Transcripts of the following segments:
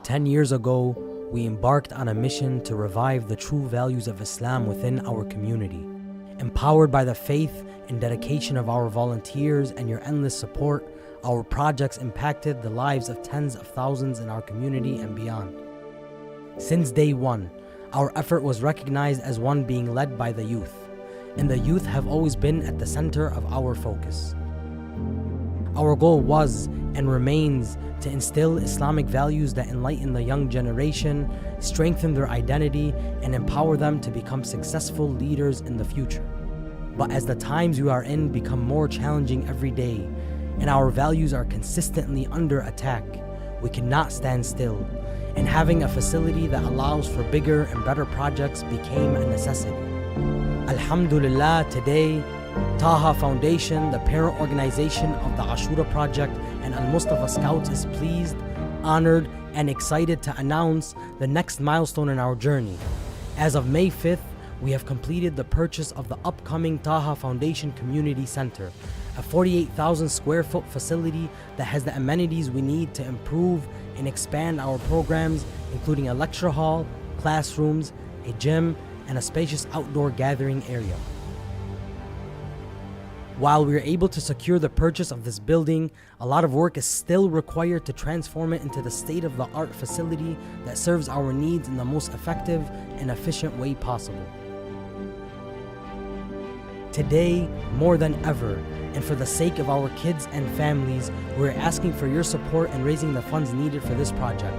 10 years ago, we embarked on a mission to revive the true values of Islam within our community. Empowered by the faith and dedication of our volunteers and your endless support, our projects impacted the lives of tens of thousands in our community and beyond. Since day one, our effort was recognized as one being led by the youth, and the youth have always been at the center of our focus. Our goal was and remains to instill Islamic values that enlighten the young generation, strengthen their identity, and empower them to become successful leaders in the future. But as the times we are in become more challenging every day, and our values are consistently under attack, we cannot stand still, and having a facility that allows for bigger and better projects became a necessity. Alhamdulillah, today, Taha Foundation, the parent organization of the Ashura project and Al-Mustafa Scouts, is pleased, honored, and excited to announce the next milestone in our journey. As of May 5th, we have completed the purchase of the upcoming Taha Foundation Community Center, a 48,000 square foot facility that has the amenities we need to improve and expand our programs, including a lecture hall, classrooms, a gym, and a spacious outdoor gathering area. While we are able to secure the purchase of this building, a lot of work is still required to transform it into the state-of-the-art facility that serves our needs in the most effective and efficient way possible. Today, more than ever, and for the sake of our kids and families, we're asking for your support in raising the funds needed for this project.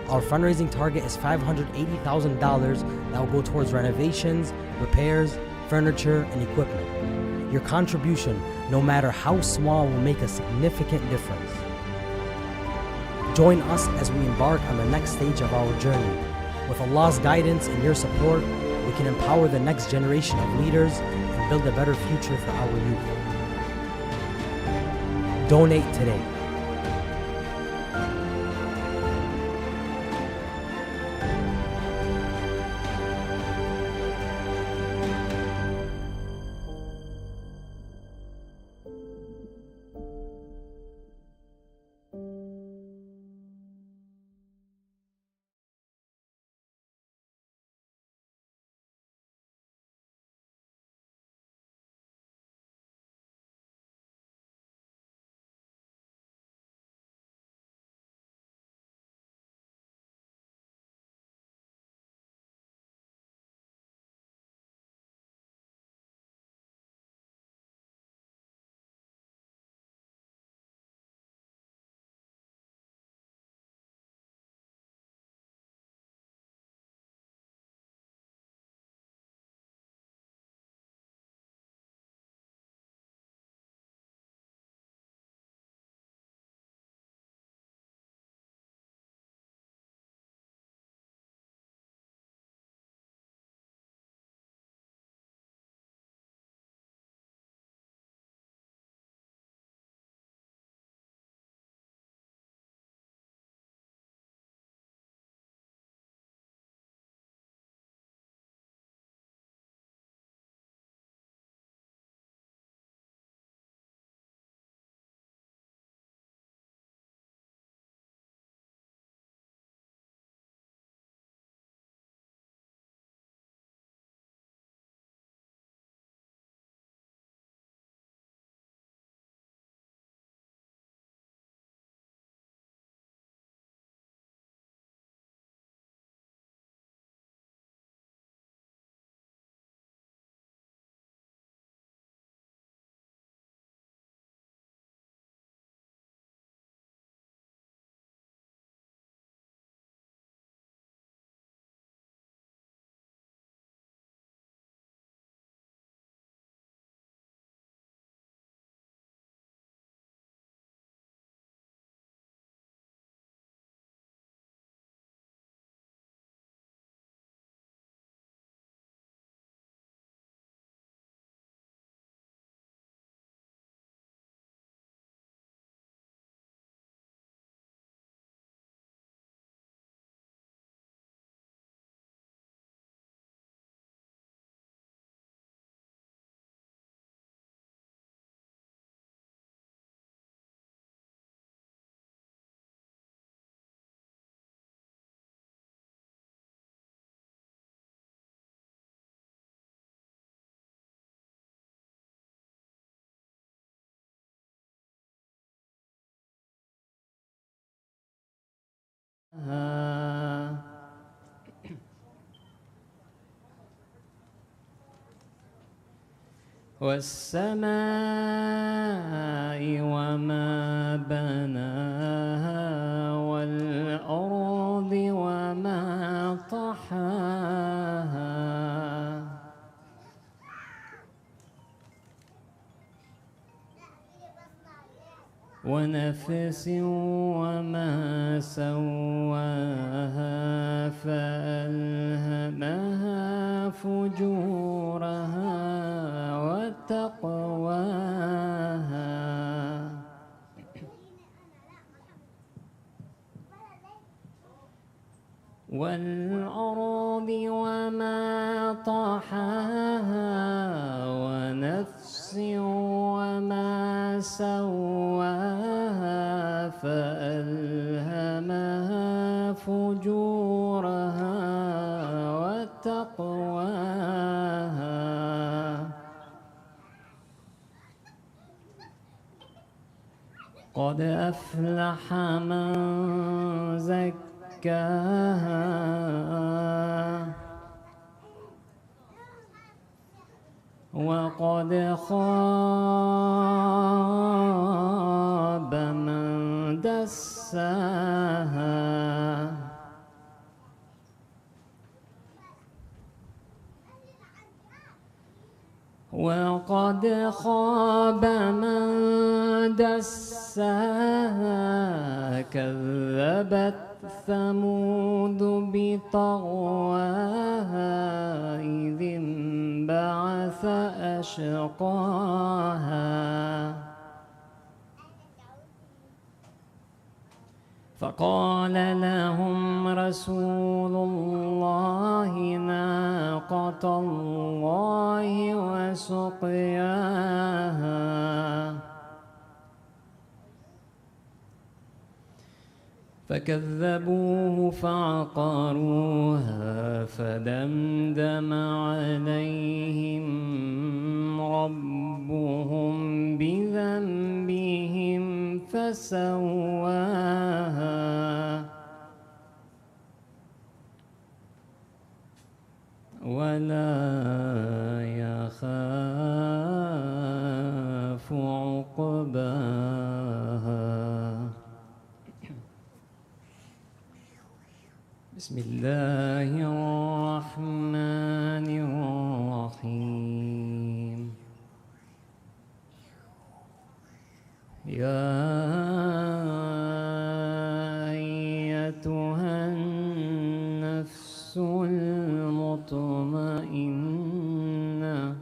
Our fundraising target is $580,000 that will go towards renovations, repairs, furniture, and equipment. Your contribution, no matter how small, will make a significant difference. Join us as we embark on the next stage of our journey. With Allah's guidance and your support, we can empower the next generation of leaders and build a better future for our youth. Donate today. والسماء وما بناها والأرض وما طحاها ونفس وما سواها فألهمها فجورها وتقواها والأرض وما طحاها ونفس وما سواها فألهمها فجورها وتقواها قد أفلح من زكاها وقد خاب من دساها وقد خاب من دساها كذبت ثمود بطغواها إذ انبعث أشقاها فقال لهم رسول الله ناقة الله وسقياها فكذبوه فعقروها فدمدم عليهم ربهم بذنبهم فسواها ولا يخاف عقباها. بسم الله الرحمن الرحيم. يا أيتها النفس المطمئنة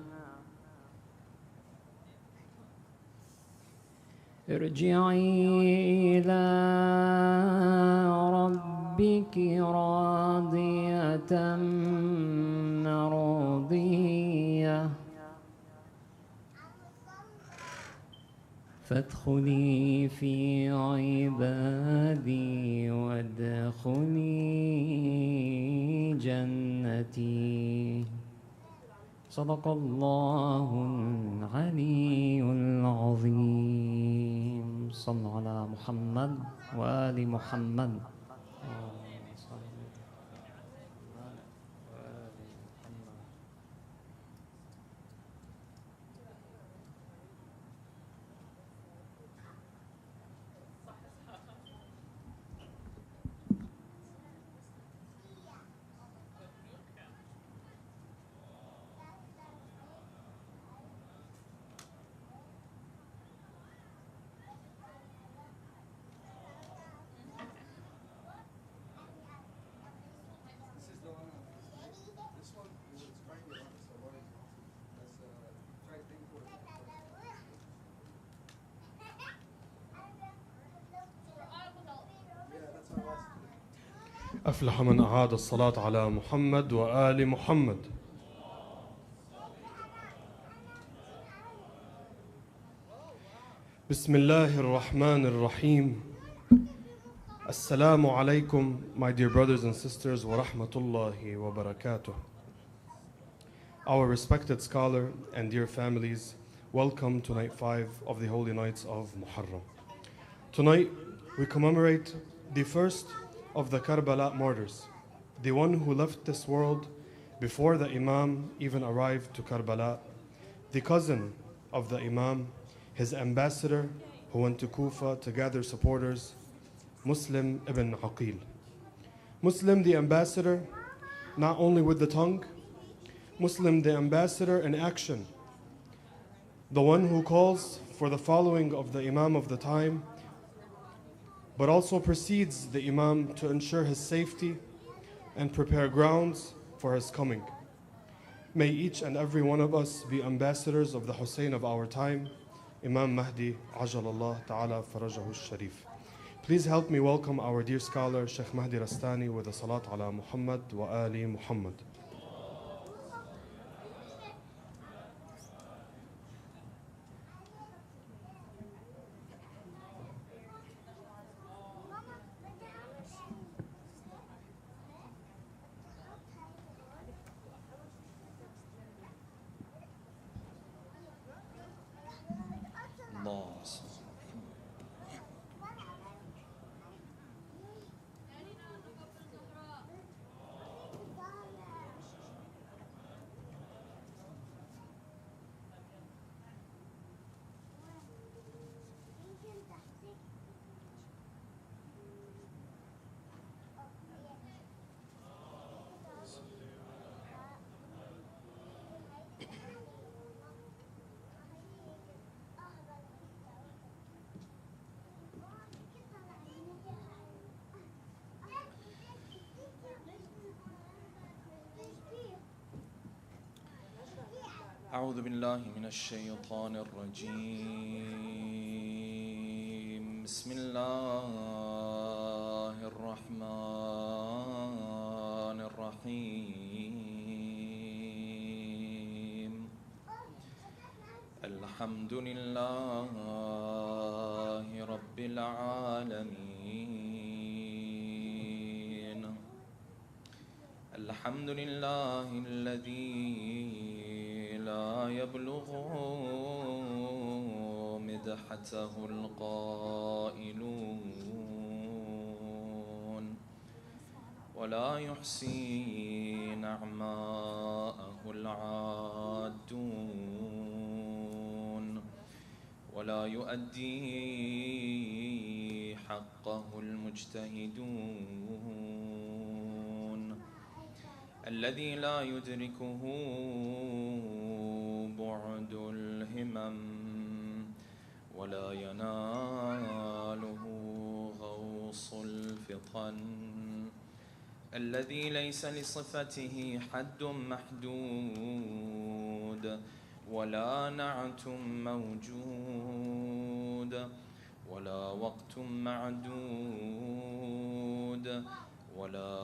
ارجعي إلى ربك راضية مرضية فادخلي في عبادي وادخلي جنتي. صدق الله العلي العظيم. صلوا على محمد وآل محمد. أفلح من أعاد الصلاة على محمد وآل محمد. بسم الله الرحمن الرحيم. Assalamu alaikum, my dear brothers and sisters, wa rahmatullahi wa barakatuh. Our respected scholar and dear families, welcome to night 5 of the holy nights of Muharram. Tonight, we commemorate the first of the Karbala martyrs, the one who left this world before the Imam even arrived to Karbala, the cousin of the Imam, his ambassador who went to Kufa to gather supporters, Muslim ibn Aqil. Muslim the ambassador, not only with the tongue, Muslim the ambassador in action, the one who calls for the following of the Imam of the time, but also precedes the Imam to ensure his safety and prepare grounds for his coming. May each and every one of us be ambassadors of the Hussein of our time, Imam Mahdi, Ajalallah Ta'ala Farajahu Sharif. Please help me welcome our dear scholar, Sheikh Mahdi Rastani, with a salat ala Muhammad wa ali Muhammad. أعوذ بالله من الشيطان الرجيم بسم الله الرحمن الرحيم الحمد لله رب العالمين الحمد لله الذي لا يبلغ مدحته القائلون ولا يحصي نعماءه العادون ولا يؤدي حقه المجتهدون الذي لا يدركه بعد الهمم ولا يناله غوص الفطن الذي ليس لصفته حد محدود ولا نعت موجود ولا وقت معدود ولا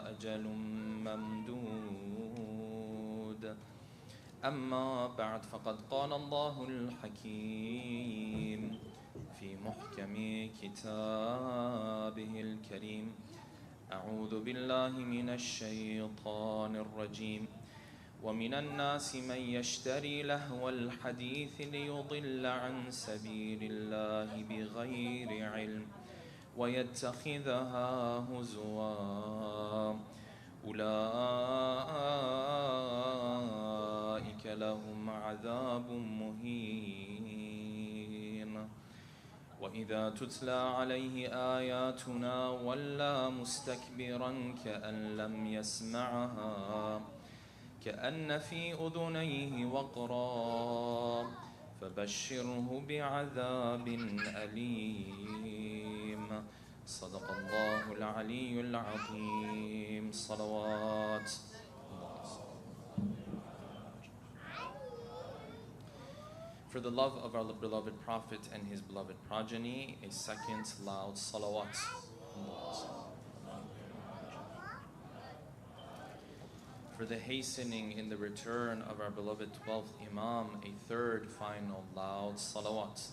أجل ممدود أما بعد فقد قال الله الحكيم في محكم كتابه الكريم أعوذ بالله من الشيطان الرجيم ومن الناس من يشتري لهو الحديث ليضل عن سبيل الله بغير علم ويتخذها هزوا أولئك لهم عذاب مهين وإذا تتلى عليه آياتنا ولى مستكبرا كأن لم يسمعها كأن في أذنيه وقرا فبشره بعذاب أليم صدق الله العلي العظيم صلوات For the love of our beloved Prophet and his beloved progeny, a second loud salawat. For the hastening in the return of our beloved 12th Imam, a third final loud salawat.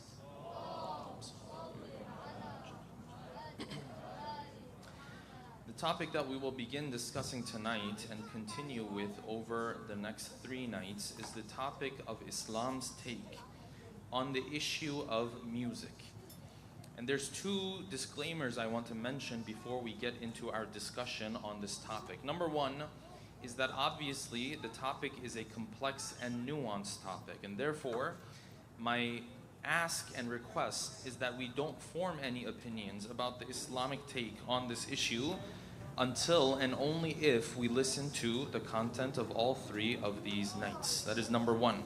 The topic that we will begin discussing tonight and continue with over the next 3 nights is the topic of Islam's take on the issue of music. And there's two disclaimers I want to mention before we get into our discussion on this topic. Number one is that obviously the topic is a complex and nuanced topic, and therefore my ask and request is that we don't form any opinions about the Islamic take on this issue until and only if we listen to the content of all three of these nights. That is number one.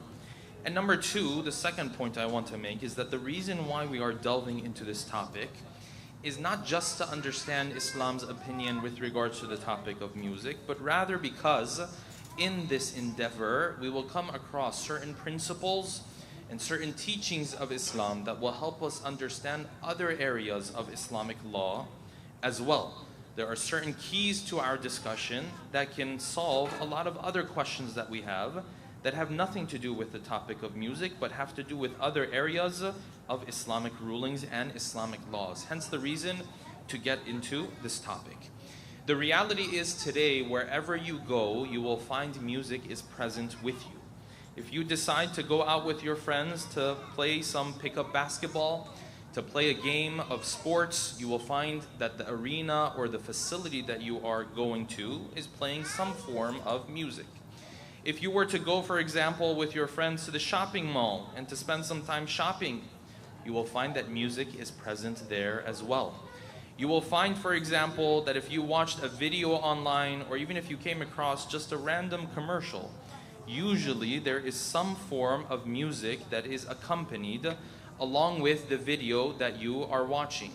And number two, the second point I want to make is that the reason why we are delving into this topic is not just to understand Islam's opinion with regards to the topic of music, but rather because in this endeavor we will come across certain principles and certain teachings of Islam that will help us understand other areas of Islamic law as well. There are certain keys to our discussion that can solve a lot of other questions that we have that have nothing to do with the topic of music, but have to do with other areas of Islamic rulings and Islamic laws. Hence the reason to get into this topic. The reality is today, wherever you go, you will find music is present with you. If you decide to go out with your friends to play some pickup basketball, to play a game of sports, you will find that the arena or the facility that you are going to is playing some form of music. If you were to go, for example, with your friends to the shopping mall and to spend some time shopping, you will find that music is present there as well. You will find, for example, that if you watched a video online or even if you came across just a random commercial, usually there is some form of music that is accompanied along with the video that you are watching.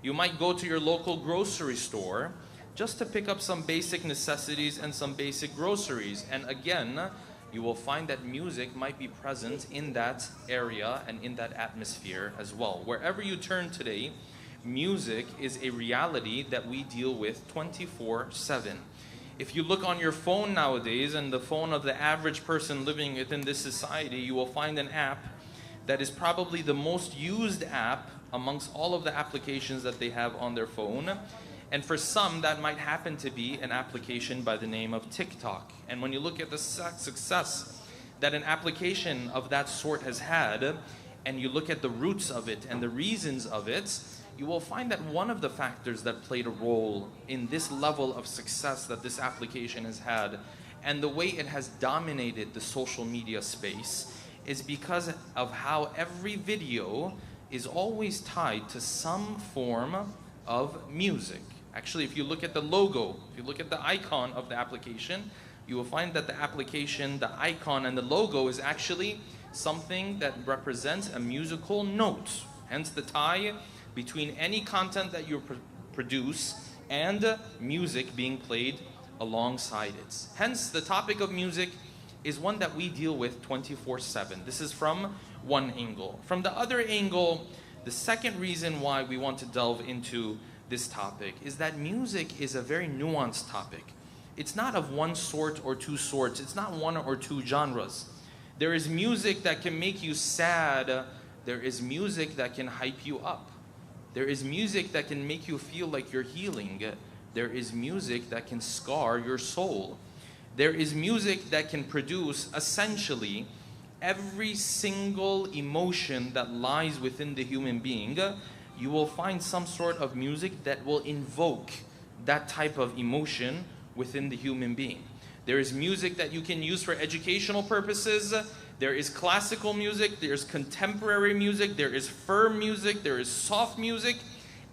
You might go to your local grocery store just to pick up some basic necessities and some basic groceries. And again, you will find that music might be present in that area and in that atmosphere as well. Wherever you turn today, music is a reality that we deal with 24/7. If you look on your phone nowadays and the phone of the average person living within this society, you will find an app that is probably the most used app amongst all of the applications that they have on their phone. And for some, that might happen to be an application by the name of TikTok. And when you look at the success that an application of that sort has had, and you look at the roots of it and the reasons of it, you will find that one of the factors that played a role in this level of success that this application has had and the way it has dominated the social media space is because of how every video is always tied to some form of music. Actually, if you look at the logo, if you look at the icon of the application, you will find that the application, the icon, and the logo is actually something that represents a musical note. Hence the tie between any content that you produce and music being played alongside it. Hence, the topic of music is one that we deal with 24/7. This is from one angle. From the other angle, the second reason why we want to delve into this topic is that music is a very nuanced topic. It's not of one sort or two sorts. It's not one or two genres. There is music that can make you sad. There is music that can hype you up. There is music that can make you feel like you're healing. There is music that can scar your soul. There is music that can produce essentially every single emotion that lies within the human being. You will find some sort of music that will invoke that type of emotion within the human being. There is music that you can use for educational purposes. There is classical music, there's contemporary music, there is firm music, there is soft music.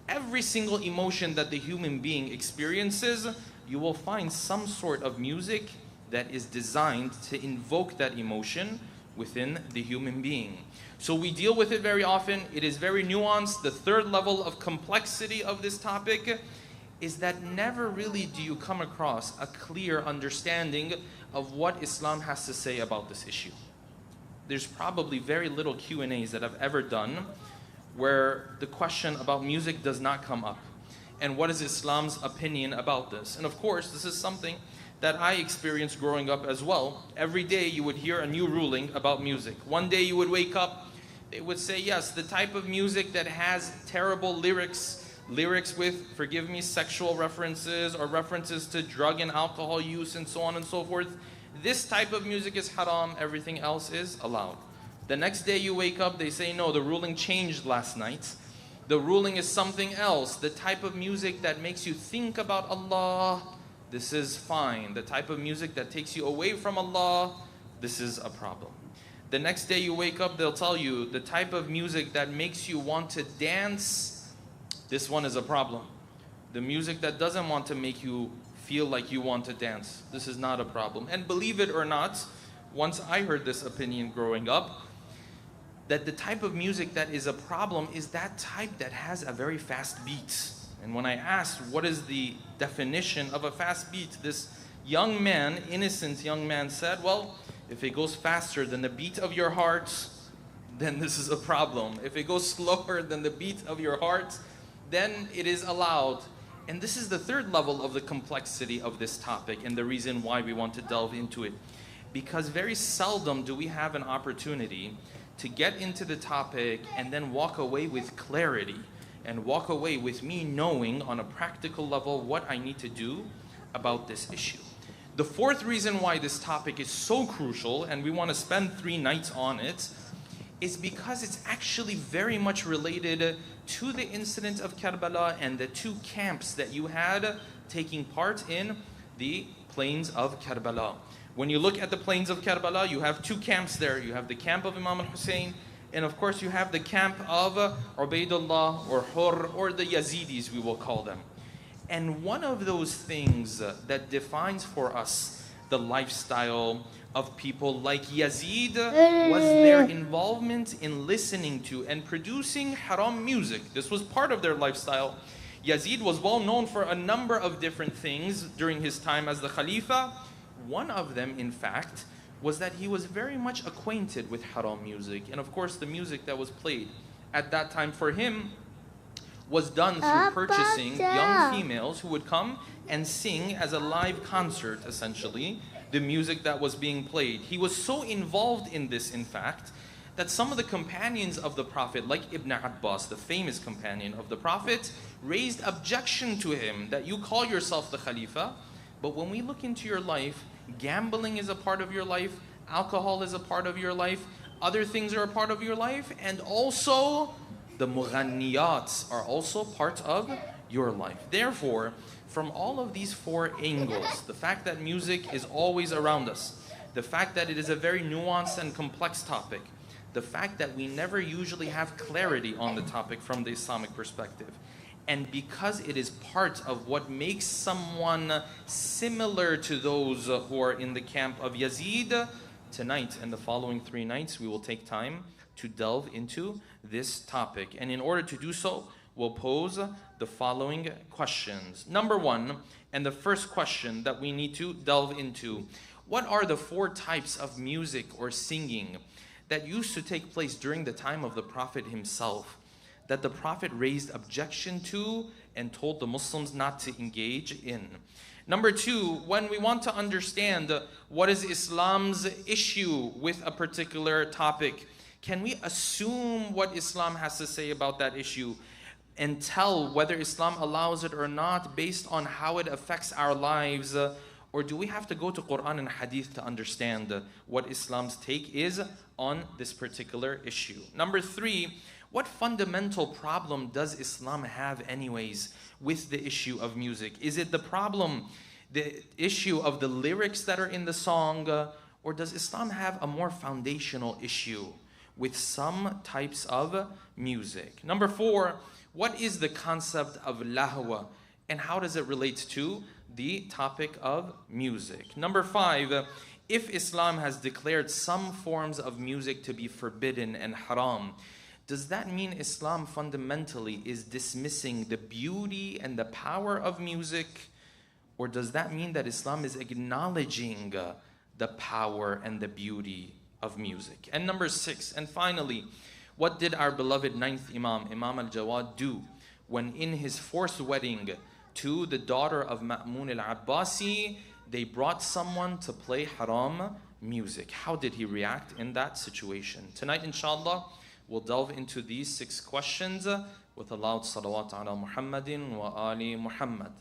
Every single emotion that the human being experiences, you will find some sort of music that is designed to invoke that emotion within the human being. So we deal with it very often. It is very nuanced. The third level of complexity of this topic is that never really do you come across a clear understanding of what Islam has to say about this issue. There's probably very little Q&As that I've ever done where the question about music does not come up. And what is Islam's opinion about this? And of course, this is something that I experienced growing up as well. Every day you would hear a new ruling about music. One day you would wake up, they would say, yes, the type of music that has terrible lyrics with, forgive me, sexual references or references to drug and alcohol use and so on and so forth, this type of music is haram, everything else is allowed. The next day you wake up, they say, no, the ruling changed last night. The ruling is something else. The type of music that makes you think about Allah, this is fine. The type of music that takes you away from Allah, this is a problem. The next day you wake up, they'll tell you the type of music that makes you want to dance, this one is a problem. The music that doesn't want to make you feel like you want to dance, this is not a problem. And believe it or not, once I heard this opinion growing up, that the type of music that is a problem is that type that has a very fast beat. And when I asked what is the definition of a fast beat, this young man, innocent young man said, well, if it goes faster than the beat of your heart, then this is a problem. If it goes slower than the beat of your heart, then it is allowed. And this is the third level of the complexity of this topic and the reason why we want to delve into it. Because very seldom do we have an opportunity to get into the topic and then walk away with clarity and walk away with me knowing on a practical level what I need to do about this issue. The fourth reason why this topic is so crucial, and we want to spend 3 nights on it, is because it's actually very much related to the incident of Karbala and the 2 camps that you had taking part in the plains of Karbala. When you look at the plains of Karbala, you have 2 camps there. You have the camp of Imam al-Hussein, and of course you have the camp of Ubaidullah or Hur, or the Yazidis we will call them. And one of those things that defines for us the lifestyle of people like Yazid was their involvement in listening to and producing haram music. This was part of their lifestyle. Yazid was well known for a number of different things during his time as the Khalifa. One of them, in fact, was that he was very much acquainted with haram music. And of course, the music that was played at that time for him was done through purchasing young females who would come and sing as a live concert, essentially, the music that was being played. He was so involved in this, in fact, that some of the companions of the Prophet, like Ibn Abbas, the famous companion of the Prophet, raised objection to him that you call yourself the Khalifa, but when we look into your life, gambling is a part of your life, alcohol is a part of your life, other things are a part of your life, and also the mughanniyats are also part of your life. Therefore, from all of these 4 angles, the fact that music is always around us, the fact that it is a very nuanced and complex topic, the fact that we never usually have clarity on the topic from the Islamic perspective, and because it is part of what makes someone similar to those who are in the camp of Yazid, tonight and the following 3 nights we will take time to delve into this topic. And in order to do so, we'll pose the following questions. Number 1, and the first question that we need to delve into, what are the 4 types of music or singing that used to take place during the time of the Prophet himself, that the Prophet raised objection to and told the Muslims not to engage in? Number 2, when we want to understand what is Islam's issue with a particular topic, can we assume what Islam has to say about that issue and tell whether Islam allows it or not based on how it affects our lives? Or do we have to go to Quran and Hadith to understand what Islam's take is on this particular issue? Number 3, what fundamental problem does Islam have anyways with the issue of music? Is it the issue of the lyrics that are in the song, or does Islam have a more foundational issue with some types of music? Number 4, what is the concept of lahwa and how does it relate to the topic of music? Number 5, if Islam has declared some forms of music to be forbidden and haram, does that mean Islam fundamentally is dismissing the beauty and the power of music? Or does that mean that Islam is acknowledging the power and the beauty of music? And number 6, and finally, what did our beloved 9th Imam, Imam al-Jawad, do when in his 4th wedding to the daughter of Ma'mun al-Abbasi, they brought someone to play haram music? How did he react in that situation? Tonight, inshallah, we'll delve into these 6 questions with a loud salawat ala Muhammadin wa ali Muhammad.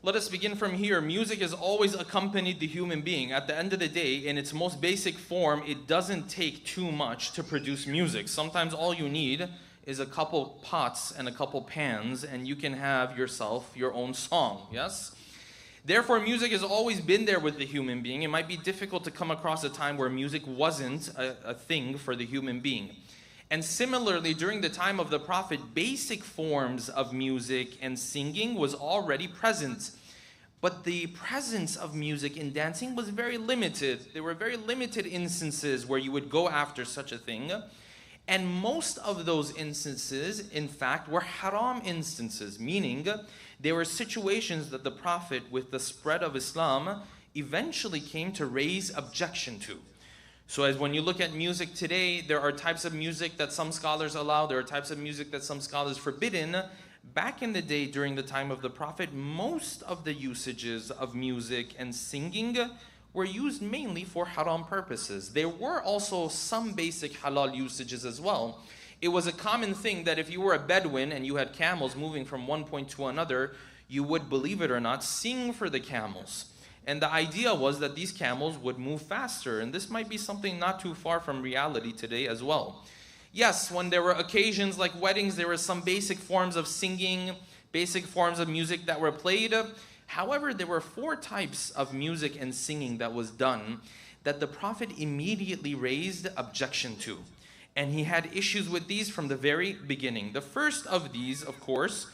Let us begin from here. Music has always accompanied the human being. At the end of the day, in its most basic form, it doesn't take too much to produce music. Sometimes all you need is a couple pots and a couple pans, and you can have yourself your own song, yes? Therefore, music has always been there with the human being. It might be difficult to come across a time where music wasn't a thing for the human being. And similarly, during the time of the Prophet, basic forms of music and singing was already present. But the presence of music in dancing was very limited. There were very limited instances where you would go after such a thing. And most of those instances, in fact, were haram instances, meaning there were situations that the Prophet, with the spread of Islam, eventually came to raise objection to. So as when you look at music today, there are types of music that some scholars allow, there are types of music that some scholars forbidden. Back in the day, during the time of the Prophet, most of the usages of music and singing were used mainly for haram purposes. There were also some basic halal usages as well. It was a common thing that if you were a Bedouin and you had camels moving from one point to another, you would, believe it or not, sing for the camels. And the idea was that these camels would move faster. And this might be something not too far from reality today as well. Yes, when there were occasions like weddings, there were some basic forms of singing, basic forms of music that were played. However, there were 4 types of music and singing that was done that the Prophet immediately raised objection to. And he had issues with these from the very beginning. The first of these, of course,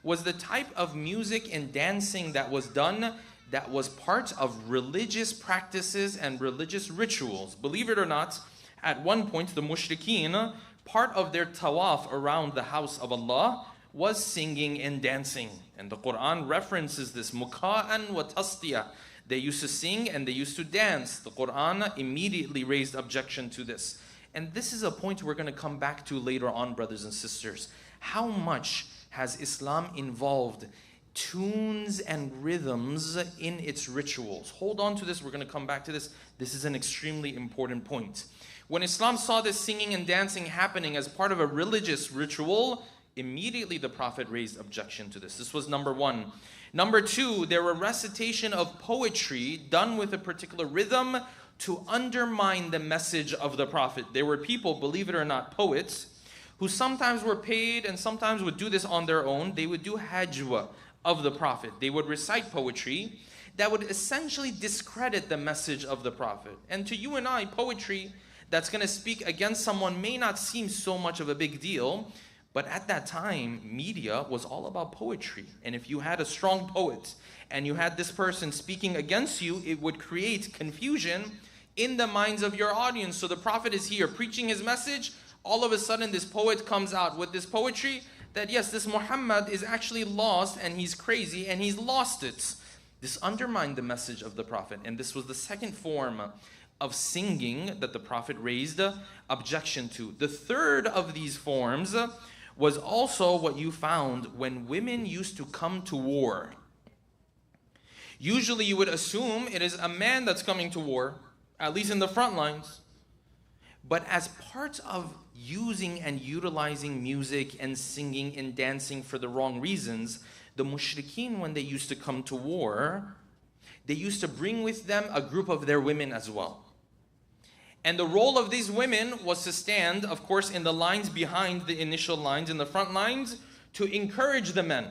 was the type of music and dancing that was done that was part of religious practices and religious rituals. Believe it or not, at one point the mushrikeen, part of their tawaf around the house of Allah was singing and dancing. And the Quran references this, muka'an wa tasdiya. They used to sing and they used to dance. The Quran immediately raised objection to this. And this is a point we're going to come back to later on, brothers and sisters. How much has Islam involved tunes and rhythms in its rituals? Hold on to this, we're going to come back to this. This is an extremely important point. When Islam saw this singing and dancing happening as part of a religious ritual, immediately the Prophet raised objection to this. This was number 1. Number 2, there were recitation of poetry done with a particular rhythm to undermine the message of the Prophet. There were people, believe it or not, poets, who sometimes were paid and sometimes would do this on their own. They would do hajwa of the Prophet. They would recite poetry that would essentially discredit the message of the Prophet. And to you and I, poetry that's going to speak against someone may not seem so much of a big deal, but at that time, media was all about poetry. And if you had a strong poet and you had this person speaking against you, it would create confusion in the minds of your audience. So the Prophet is here preaching his message. All of a sudden, this poet comes out with this poetry that yes, this Muhammad is actually lost and he's crazy and he's lost it. This undermined the message of the Prophet. And this was the second form of singing that the Prophet raised objection to. The third of these forms was also what you found when women used to come to war. Usually you would assume it is a man that's coming to war, at least in the front lines. But as part of using and utilizing music and singing and dancing for the wrong reasons, the mushrikeen, when they used to come to war, they used to bring with them a group of their women as well. And the role of these women was to stand, of course, in the lines behind the initial lines, in the front lines, to encourage the men,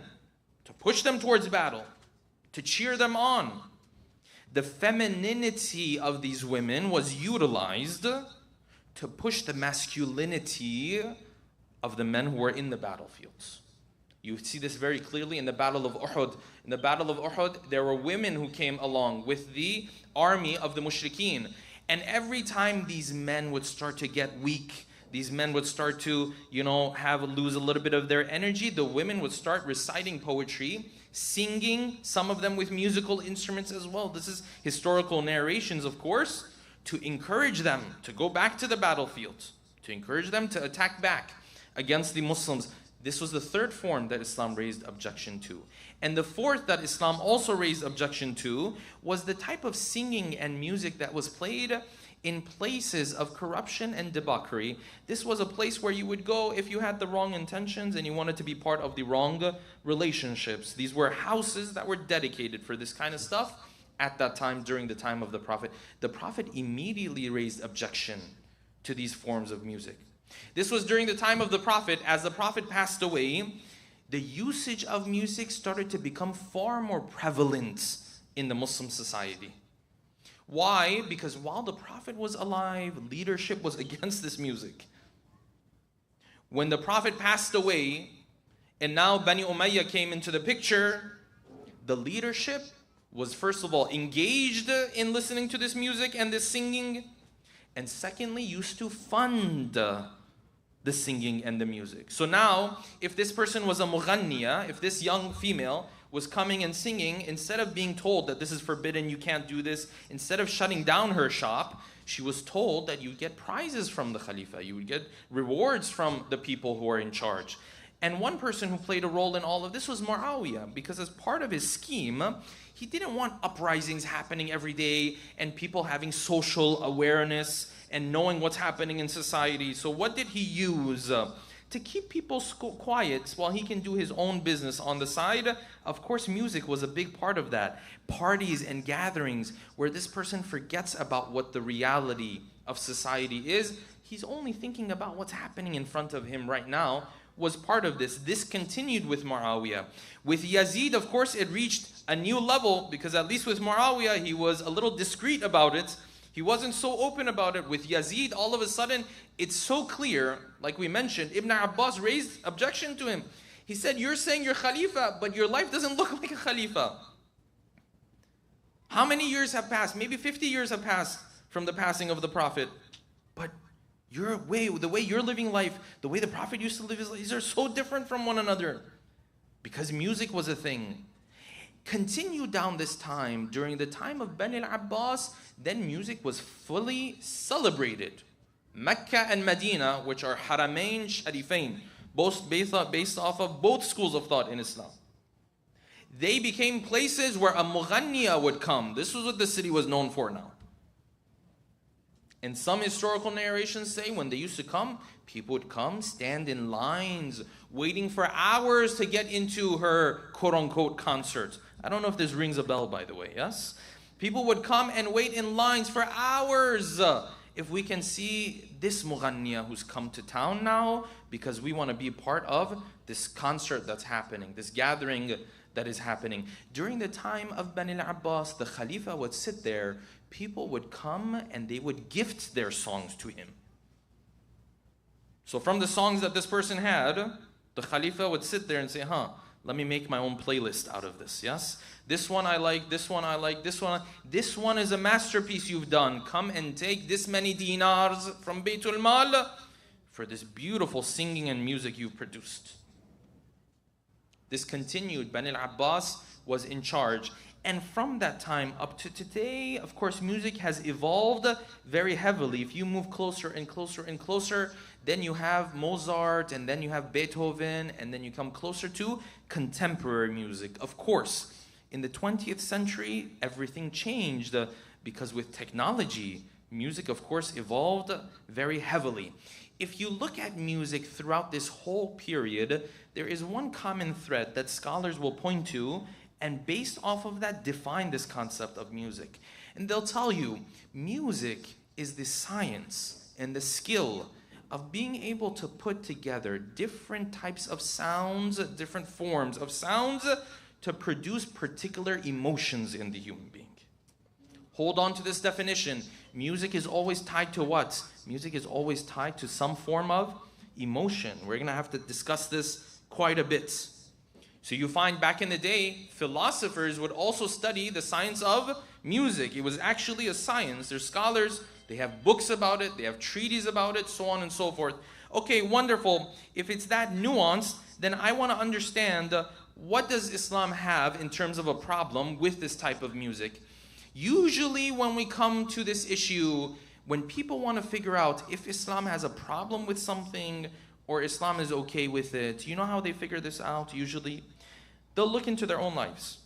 to push them towards battle, to cheer them on. The femininity of these women was utilized to push the masculinity of the men who were in the battlefields. You see this very clearly in the Battle of Uhud. In the Battle of Uhud, there were women who came along with the army of the mushrikeen. And every time these men would start to get weak, these men would start to, lose a little bit of their energy, the women would start reciting poetry, singing, some of them with musical instruments as well. This is historical narrations, of course, to encourage them to go back to the battlefield, to encourage them to attack back against the Muslims. This was the third form that Islam raised objection to. And the fourth that Islam also raised objection to was the type of singing and music that was played in places of corruption and debauchery. This was a place where you would go if you had the wrong intentions and you wanted to be part of the wrong relationships. These were houses that were dedicated for this kind of stuff at that time, during the time of the Prophet. The Prophet immediately raised objection to these forms of music. This was during the time of the Prophet. As the Prophet passed away, the usage of music started to become far more prevalent in the Muslim society. Why? Because while the Prophet was alive, leadership was against this music. When the Prophet passed away, and now Bani Umayyah came into the picture, the leadership was first of all engaged in listening to this music and this singing, and secondly used to fund the singing and the music. So now, if this person was a mughanniya, if this young female was coming and singing, instead of being told that this is forbidden, you can't do this, instead of shutting down her shop, she was told that you would get prizes from the Khalifa, you would get rewards from the people who are in charge. And one person who played a role in all of this was Muawiyah, because as part of his scheme, he didn't want uprisings happening every day and people having social awareness and knowing what's happening in society. So what did he use? To keep people quiet while he can do his own business on the side. Of course, music was a big part of that. Parties and gatherings where this person forgets about what the reality of society is. He's only thinking about what's happening in front of him right now was part of this. This continued with Muawiyah. With Yazid, of course, it reached a new level, because at least with Muawiyah, he was a little discreet about it. He wasn't so open about it. With Yazid, all of a sudden, it's so clear, like we mentioned, Ibn Abbas raised objection to him. He said, you're saying you're Khalifa, but your life doesn't look like a Khalifa. How many years have passed? Maybe 50 years have passed from the passing of the Prophet. But the way you're living life, the way the Prophet used to live his life, these are so different from one another. Because music was a thing. Continue down this time, during the time of Bani al-Abbas, then music was fully celebrated. Mecca and Medina, which are Haramain Sharifain, both based off of both schools of thought in Islam. They became places where a mughanniya would come. This was what the city was known for now. And some historical narrations say when they used to come, people would come, stand in lines, waiting for hours to get into her quote-unquote concert. I don't know if this rings a bell, by the way, yes? People would come and wait in lines for hours. If we can see this mughanniya who's come to town now, because we want to be part of this concert that's happening, this gathering that is happening. During the time of Bani al-Abbas, the Khalifa would sit there, people would come and they would gift their songs to him. So from the songs that this person had, the Khalifa would sit there and say, let me make my own playlist out of this, yes? This one I like, this one I like, this one. This one is a masterpiece you've done. Come and take this many dinars from Baytul Mal for this beautiful singing and music you've produced. This continued. Bani al-Abbas was in charge. And from that time up to today, of course, music has evolved very heavily. If you move closer and closer and closer, then you have Mozart, and then you have Beethoven, and then you come closer to contemporary music. Of course, in the 20th century, everything changed because with technology, music, of course, evolved very heavily. If you look at music throughout this whole period, there is one common thread that scholars will point to, and based off of that, define this concept of music. And they'll tell you, music is the science and the skill of being able to put together different types of sounds, different forms of sounds, to produce particular emotions in the human being. Hold on to this definition. Music is always tied to what? Music is always tied to some form of emotion. We're going to have to discuss this quite a bit. So you find back in the day, philosophers would also study the science of music. It was actually a science. There's scholars, they have books about it, they have treatises about it, so on and so forth. Okay, wonderful. If it's that nuanced, then I want to understand what does Islam have in terms of a problem with this type of music. Usually when we come to this issue, when people want to figure out if Islam has a problem with something or Islam is okay with it, you know how they figure this out usually? They'll look into their own lives.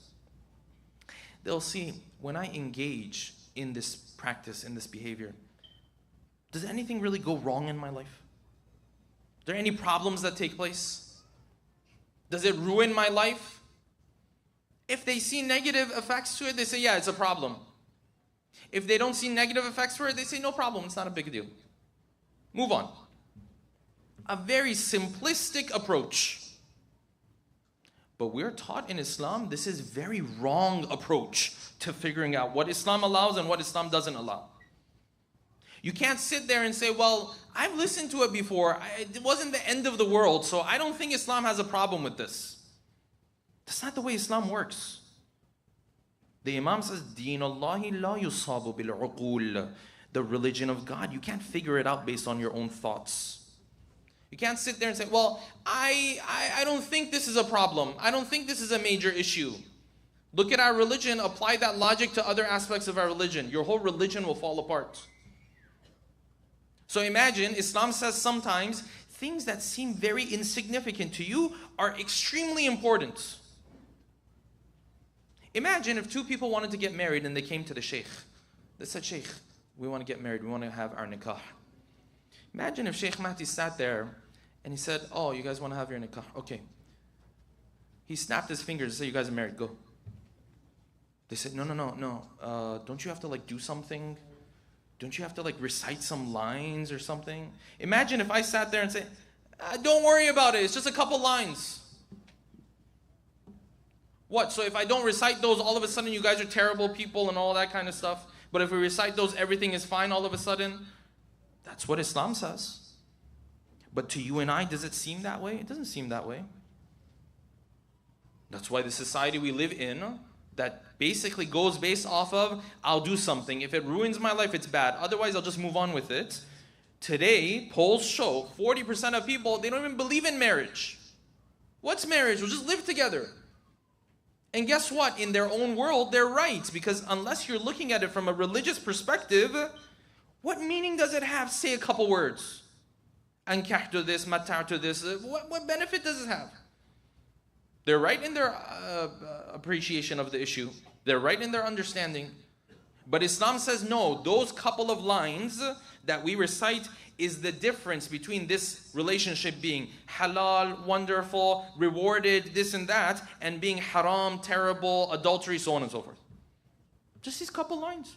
They'll see, when I engage in this practice, in this behavior, Does anything really go wrong in my life? Are there any problems that take place? Does it ruin my life? If they see negative effects to it, they say, yeah, it's a problem. If they don't see negative effects for it, they say, no problem, it's not a big deal. Move on. A very simplistic approach. But we're taught in Islam, this is very wrong approach to figuring out what Islam allows and what Islam doesn't allow. You can't sit there and say, well, I've listened to it before. It wasn't the end of the world, so I don't think Islam has a problem with this. That's not the way Islam works. The Imam says, Deen Allahi la yusabu bil uqul. The religion of God, you can't figure it out based on your own thoughts. You can't sit there and say, well, I don't think this is a problem. I don't think this is a major issue. Look at our religion, apply that logic to other aspects of our religion. Your whole religion will fall apart. So imagine, Islam says sometimes things that seem very insignificant to you are extremely important. Imagine if two people wanted to get married and they came to the Shaykh. They said, Shaykh, we want to get married, we want to have our nikah. Imagine if Shaykh Mahdi sat there and he said, oh, you guys want to have your nikah? Okay. He snapped his fingers and said, you guys are married, go. They said, no. Don't you have to like do something? Don't you have to like recite some lines or something? Imagine if I sat there and said, don't worry about it, it's just a couple lines. What, so if I don't recite those, all of a sudden you guys are terrible people and all that kind of stuff? But if we recite those, everything is fine all of a sudden? That's what Islam says. But to you and I, does it seem that way? It doesn't seem that way. That's why the society we live in, that basically goes based off of, I'll do something. If it ruins my life, it's bad. Otherwise, I'll just move on with it. Today, polls show 40% of people, they don't even believe in marriage. What's marriage? We'll just live together. And guess what? In their own world, they're right. Because unless you're looking at it from a religious perspective, what meaning does it have? Say a couple words. Ankahtu this, mata'tu this. What benefit does it have? They're right in their appreciation of the issue. They're right in their understanding. But Islam says no, those couple of lines that we recite is the difference between this relationship being halal, wonderful, rewarded, this and that, and being haram, terrible, adultery, so on and so forth. Just these couple lines.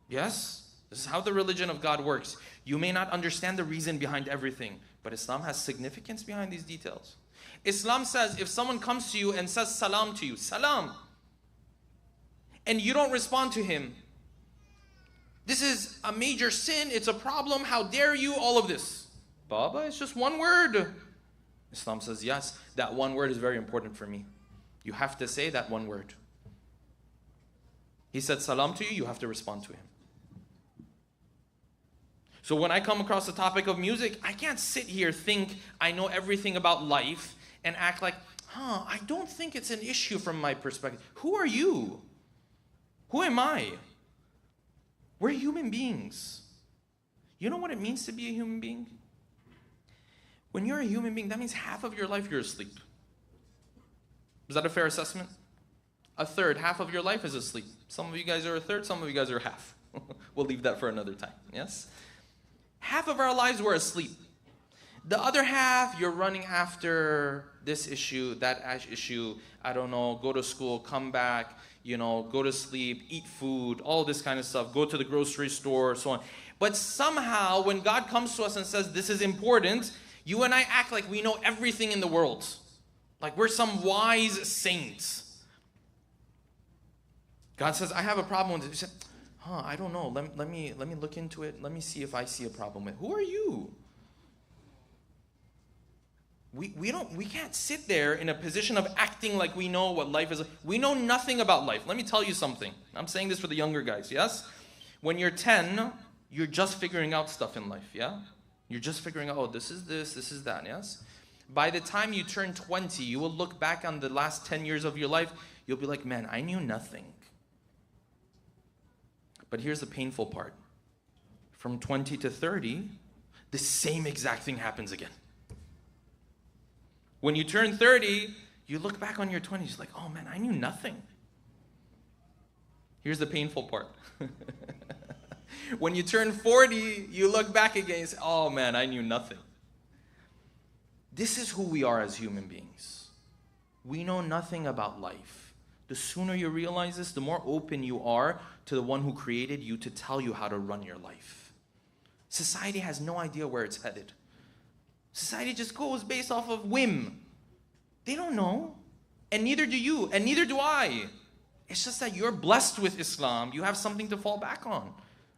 Yes, this is how the religion of God works. You may not understand the reason behind everything, but Islam has significance behind these details. Islam says if someone comes to you and says salam to you, salam, and you don't respond to him, this is a major sin, it's a problem, how dare you, all of this. Baba, it's just one word. Islam says, yes, that one word is very important for me. You have to say that one word. He said salam to you, you have to respond to him. So when I come across the topic of music, I can't sit here, think I know everything about life, and act like, I don't think it's an issue from my perspective. Who are you? Who am I? We're human beings. You know what it means to be a human being? When you're a human being, that means half of your life you're asleep. Is that a fair assessment? A third, half of your life is asleep. Some of you guys are a third, some of you guys are half. We'll leave that for another time, yes? Half of our lives we're asleep. The other half, you're running after this issue, that issue, I don't know, go to school, come back, go to sleep, eat food, all this kind of stuff, go to the grocery store, so on. But somehow, when God comes to us and says, this is important, you and I act like we know everything in the world. Like we're some wise saints. God says, I have a problem with it. You say, I don't know, let me look into it, let me see if I see a problem with it. Who are you? We can't sit there in a position of acting like we know what life is. We know nothing about life. Let me tell you something. I'm saying this for the younger guys, yes? When you're 10, you're just figuring out stuff in life, yeah? You're just figuring out, this is that, yes? By the time you turn 20, you will look back on the last 10 years of your life, you'll be like, man, I knew nothing. But here's the painful part. From 20 to 30, the same exact thing happens again. When you turn 30, you look back on your 20s, like, oh man, I knew nothing. Here's the painful part. When you turn 40, you look back again and say, oh man, I knew nothing. This is who we are as human beings. We know nothing about life. The sooner you realize this, the more open you are to the one who created you to tell you how to run your life. Society has no idea where it's headed. Society just goes based off of whim. They don't know. And neither do you, and neither do I. It's just that you're blessed with Islam. You have something to fall back on.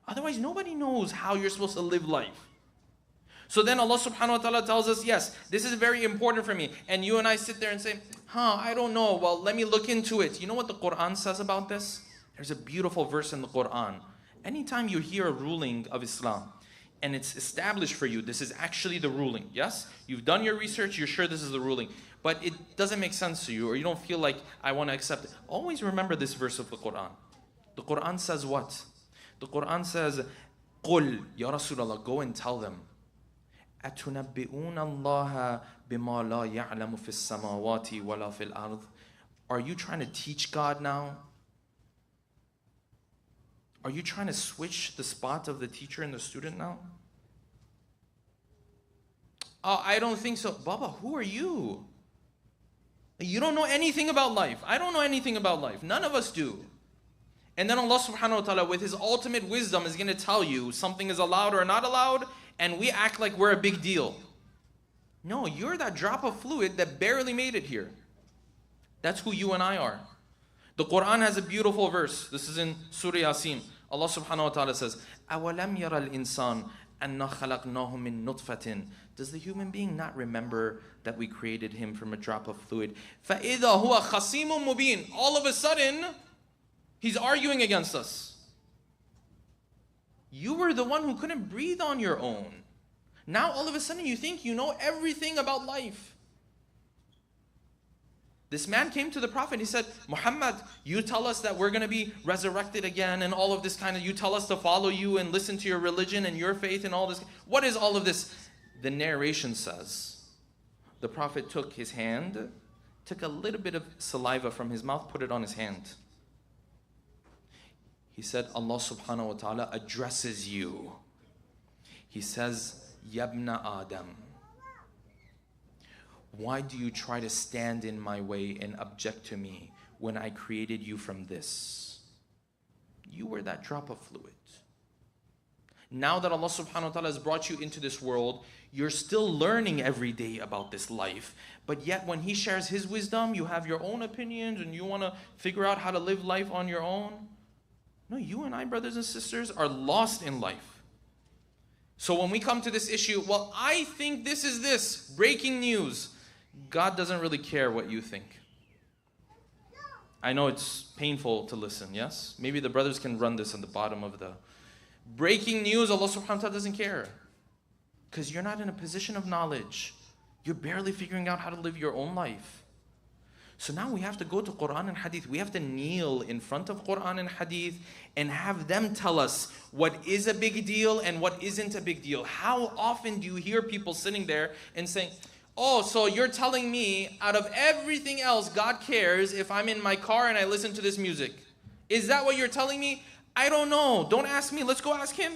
Otherwise, nobody knows how you're supposed to live life. So then Allah subhanahu wa ta'ala tells us, yes, this is very important for me. And you and I sit there and say, I don't know. Well, let me look into it. You know what the Quran says about this? There's a beautiful verse in the Quran. Anytime you hear a ruling of Islam, and it's established for you, this is actually the ruling, yes? You've done your research, you're sure this is the ruling, but it doesn't make sense to you, or you don't feel like, I want to accept it. Always remember this verse of the Quran. The Quran says what? The Quran says, قُلْ Ya Rasulallah, go and tell them, أَتُنَبِّئُونَ اللَّهَ بِمَا لَا يَعْلَمُ فِي السَّمَاوَاتِ وَلَا فِي الْأَرْضِ. Are you trying to teach God now? Are you trying to switch the spot of the teacher and the student now? Oh, I don't think so. Baba, who are you? You don't know anything about life. I don't know anything about life. None of us do. And then Allah subhanahu wa ta'ala, with His ultimate wisdom, is going to tell you something is allowed or not allowed, and we act like we're a big deal. No, you're that drop of fluid that barely made it here. That's who you and I are. The Quran has a beautiful verse. This is in Surah Yasin. Allah subhanahu wa ta'ala says, أَوَلَمْ يَرَ الْإِنسَانِ أَنَّا خَلَقْنَاهُ مِن نُطْفَةٍ. Does the human being not remember that we created him from a drop of fluid? فَإِذَا هُوَ خَصِيمٌ مُبِينٌ. All of a sudden, he's arguing against us. You were the one who couldn't breathe on your own. Now all of a sudden you think you know everything about life. This man came to the Prophet, he said, Muhammad, you tell us that we're going to be resurrected again and all of this kind of, you tell us to follow you and listen to your religion and your faith and all this. What is all of this? The narration says, the Prophet took his hand, took a little bit of saliva from his mouth, put it on his hand. He said, Allah subhanahu wa ta'ala addresses you. He says, Yabna Adam. Why do you try to stand in my way and object to me when I created you from this? You were that drop of fluid. Now that Allah subhanahu wa ta'ala has brought you into this world, you're still learning every day about this life. But yet when He shares His wisdom, you have your own opinions and you want to figure out how to live life on your own. No, you and I, brothers and sisters, are lost in life. So when we come to this issue, well, I think this is this. Breaking news. God doesn't really care what you think. I know it's painful to listen, yes? Maybe the brothers can run this on the bottom of the... Breaking news, Allah subhanahu wa ta'ala doesn't care. Because you're not in a position of knowledge. You're barely figuring out how to live your own life. So now we have to go to Quran and Hadith. We have to kneel in front of Quran and Hadith and have them tell us what is a big deal and what isn't a big deal. How often do you hear people sitting there and saying, oh, so you're telling me out of everything else, God cares if I'm in my car and I listen to this music. Is that what you're telling me? I don't know. Don't ask me. Let's go ask Him.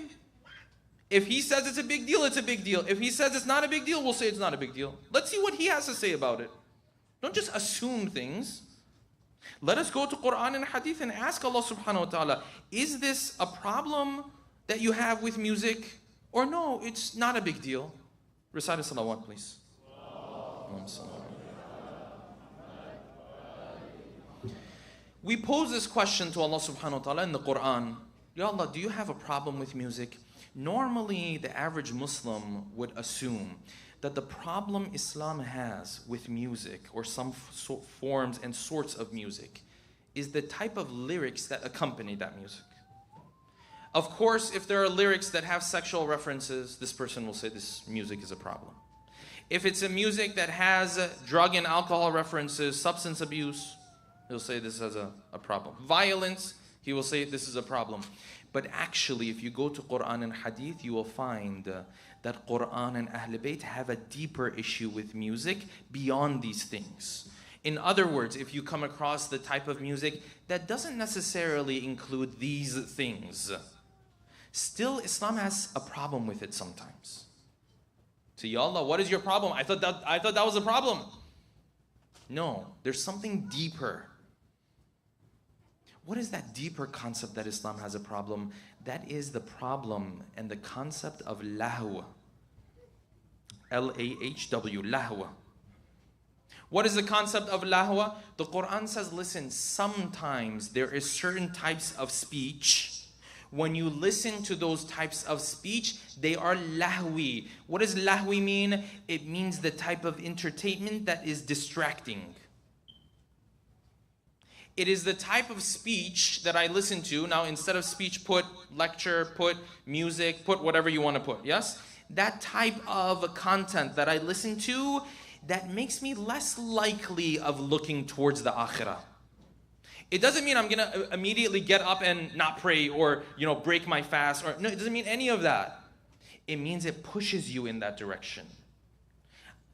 If He says it's a big deal, it's a big deal. If He says it's not a big deal, we'll say it's not a big deal. Let's see what He has to say about it. Don't just assume things. Let us go to Quran and Hadith and ask Allah subhanahu wa ta'ala, is this a problem that you have with music? Or no, it's not a big deal. Recite a salawat, please. We pose this question to Allah subhanahu wa ta'ala in the Quran. Ya Allah, do you have a problem with music? Normally, the average Muslim would assume that the problem Islam has with music, or some forms and sorts of music, is the type of lyrics that accompany that music. Of course, if there are lyrics that have sexual references, this person will say this music is a problem. If it's a music that has drug and alcohol references, substance abuse, he'll say this is a problem. Violence, he will say this is a problem. But actually, if you go to Quran and Hadith, you will find that Quran and Ahl Bayt have a deeper issue with music beyond these things. In other words, if you come across the type of music that doesn't necessarily include these things, Still, Islam has a problem with it sometimes. So, Ya Allah, what is your problem? I thought that was a problem. No, there's something deeper. What is that deeper concept that Islam has a problem? That is the problem and the concept of lahw. L-A-H-W, lahwa. What is the concept of lahwa? The Quran says, listen, sometimes there is certain types of speech. When you listen to those types of speech, they are lahwi. What does lahwi mean? It means the type of entertainment that is distracting. It is the type of speech that I listen to. Now, instead of speech, put lecture, put music, put whatever you want to put, yes? That type of content that I listen to, that makes me less likely of looking towards the akhirah. It doesn't mean I'm going to immediately get up and not pray or, break my fast. No, it doesn't mean any of that. It means it pushes you in that direction.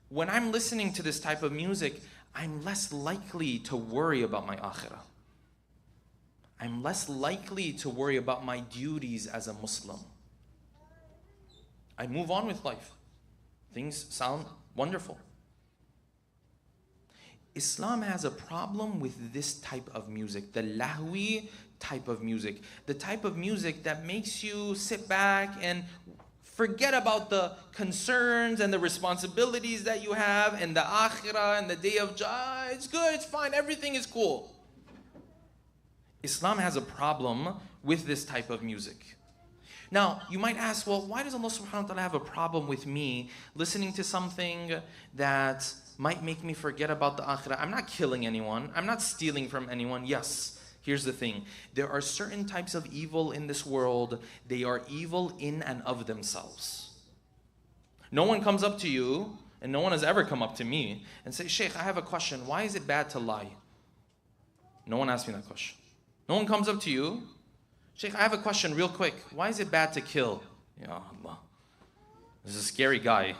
When I'm listening to this type of music, I'm less likely to worry about my akhirah. I'm less likely to worry about my duties as a Muslim. I move on with life. Things sound wonderful. Islam has a problem with this type of music, the lahwi type of music, the type of music that makes you sit back and forget about the concerns and the responsibilities that you have and the akhirah and the day of judgment. It's good, it's fine, everything is cool. Islam has a problem with this type of music. Now, you might ask, well, why does Allah subhanahu wa ta'ala have a problem with me listening to something that might make me forget about the akhirah? I'm not killing anyone. I'm not stealing from anyone. Yes, here's the thing. There are certain types of evil in this world. They are evil in and of themselves. No one comes up to you, and no one has ever come up to me and say, Sheikh, I have a question. Why is it bad to lie? No one asked me that question. No one comes up to you, Sheikh, I have a question real quick. Why is it bad to kill? Ya Allah, this is a scary guy.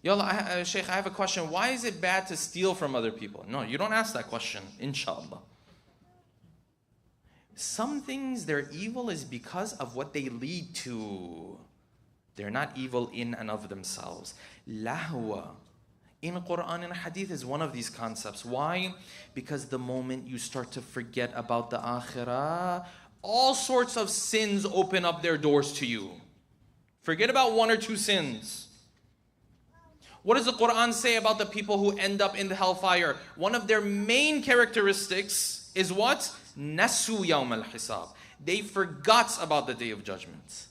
Ya Allah, Sheikh, I have a question. Why is it bad to steal from other people? No, you don't ask that question, inshallah. Some things, their evil is because of what they lead to. They're not evil in and of themselves. Lahwa in Quran and Hadith is one of these concepts. Why? Because the moment you start to forget about the akhirah, all sorts of sins open up their doors to you. Forget about one or two sins. What does the Quran say about the people who end up in the hellfire? One of their main characteristics is what? Nasu yawm al-hisab. They forgot about the day of judgment.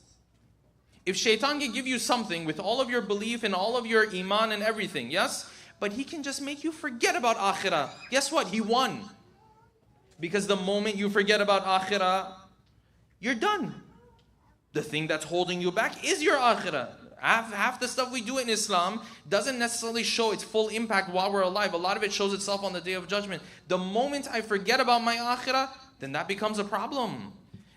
If shaitan can give you something with all of your belief and all of your iman and everything, yes? But he can just make you forget about akhirah. Guess what? He won. Because the moment you forget about akhirah, you're done. The thing that's holding you back is your akhirah. Half the stuff we do in Islam doesn't necessarily show its full impact while we're alive. A lot of it shows itself on the day of judgment. The moment I forget about my akhirah, then that becomes a problem.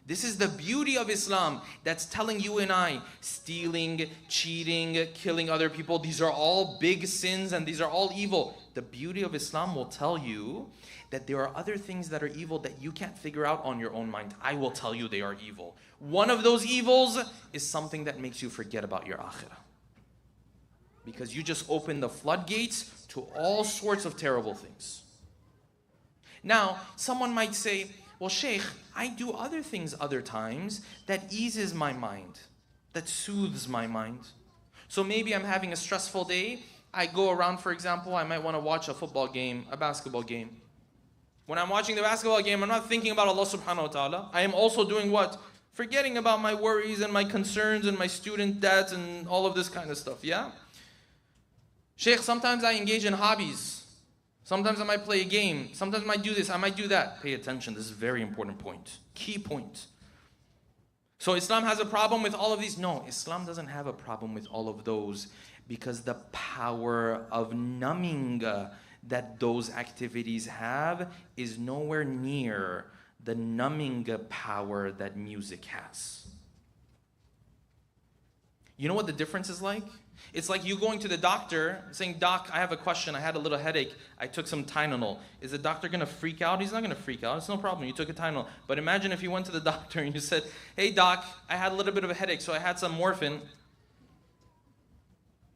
This is the beauty of Islam that's telling you and I, stealing, cheating, killing other people, these are all big sins and these are all evil. The beauty of Islam will tell you that there are other things that are evil that you can't figure out on your own mind. I will tell you they are evil. One of those evils is something that makes you forget about your akhirah. Because you just open the floodgates to all sorts of terrible things. Now, someone might say, well, Sheikh, I do other things other times that eases my mind, that soothes my mind. So maybe I'm having a stressful day. I go around, for example, I might want to watch a football game, a basketball game. When I'm watching the basketball game, I'm not thinking about Allah subhanahu wa ta'ala. I am also doing what? Forgetting about my worries and my concerns and my student debts and all of this kind of stuff, yeah? Sheikh, sometimes I engage in hobbies. Sometimes I might play a game. Sometimes I might do this, I might do that. Pay attention, this is a very important point. Key point. So Islam has a problem with all of these? No, Islam doesn't have a problem with all of those because the power of numbing that those activities have is nowhere near the numbing power that music has. You know what the difference is like? It's like you going to the doctor saying, "Doc, I have a question. I had a little headache. I took some Tylenol." Is the doctor going to freak out? He's not going to freak out. It's no problem. You took a Tylenol. But imagine if you went to the doctor and you said, "Hey, Doc, I had a little bit of a headache, so I had some morphine."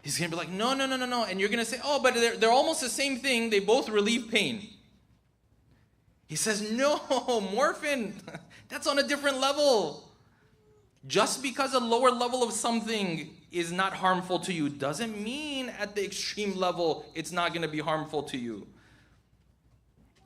He's going to be like, "No, no, no, no, no." And you're going to say, "Oh, but they're almost the same thing. They both relieve pain." He says, "No, morphine, that's on a different level." Just because a lower level of something is not harmful to you doesn't mean at the extreme level it's not going to be harmful to you.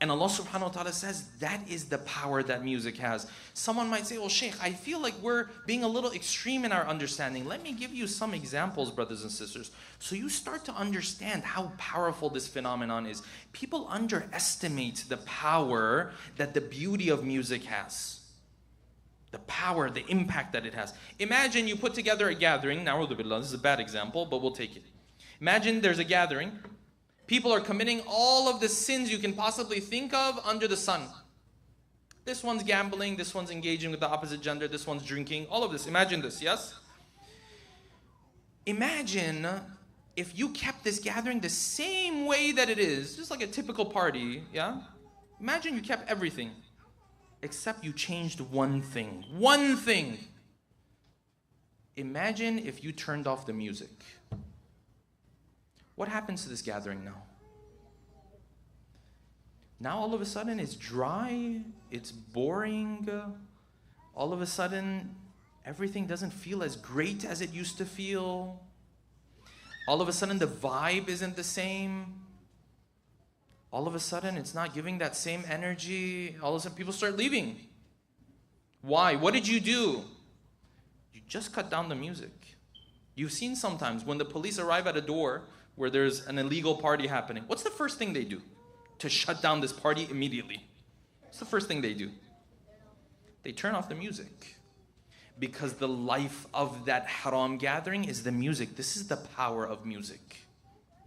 And Allah subhanahu wa ta'ala says that is the power that music has. Someone might say, "Well, Shaykh, I feel like we're being a little extreme in our understanding." Let me give you some examples, brothers and sisters, so you start to understand how powerful this phenomenon is. People underestimate the power that the beauty of music has. The power, the impact that it has. Imagine you put together a gathering. Na'udhu billah, this is a bad example, but we'll take it. Imagine there's a gathering. People are committing all of the sins you can possibly think of under the sun. This one's gambling, this one's engaging with the opposite gender, this one's drinking, all of this. Imagine this, yes? Imagine if you kept this gathering the same way that it is, just like a typical party, yeah? Imagine you kept everything, except you changed one thing. One thing. Imagine if you turned off the music. What happens to this gathering now? Now all of a sudden it's dry, it's boring. All of a sudden everything doesn't feel as great as it used to feel. All of a sudden the vibe isn't the same. All of a sudden it's not giving that same energy. All of a sudden people start leaving. Why? What did you do? You just cut down the music. You've seen sometimes when the police arrive at a door where there's an illegal party happening, what's the first thing they do? To shut down this party immediately. What's the first thing they do? They turn off the music. Because the life of that haram gathering is the music. This is the power of music.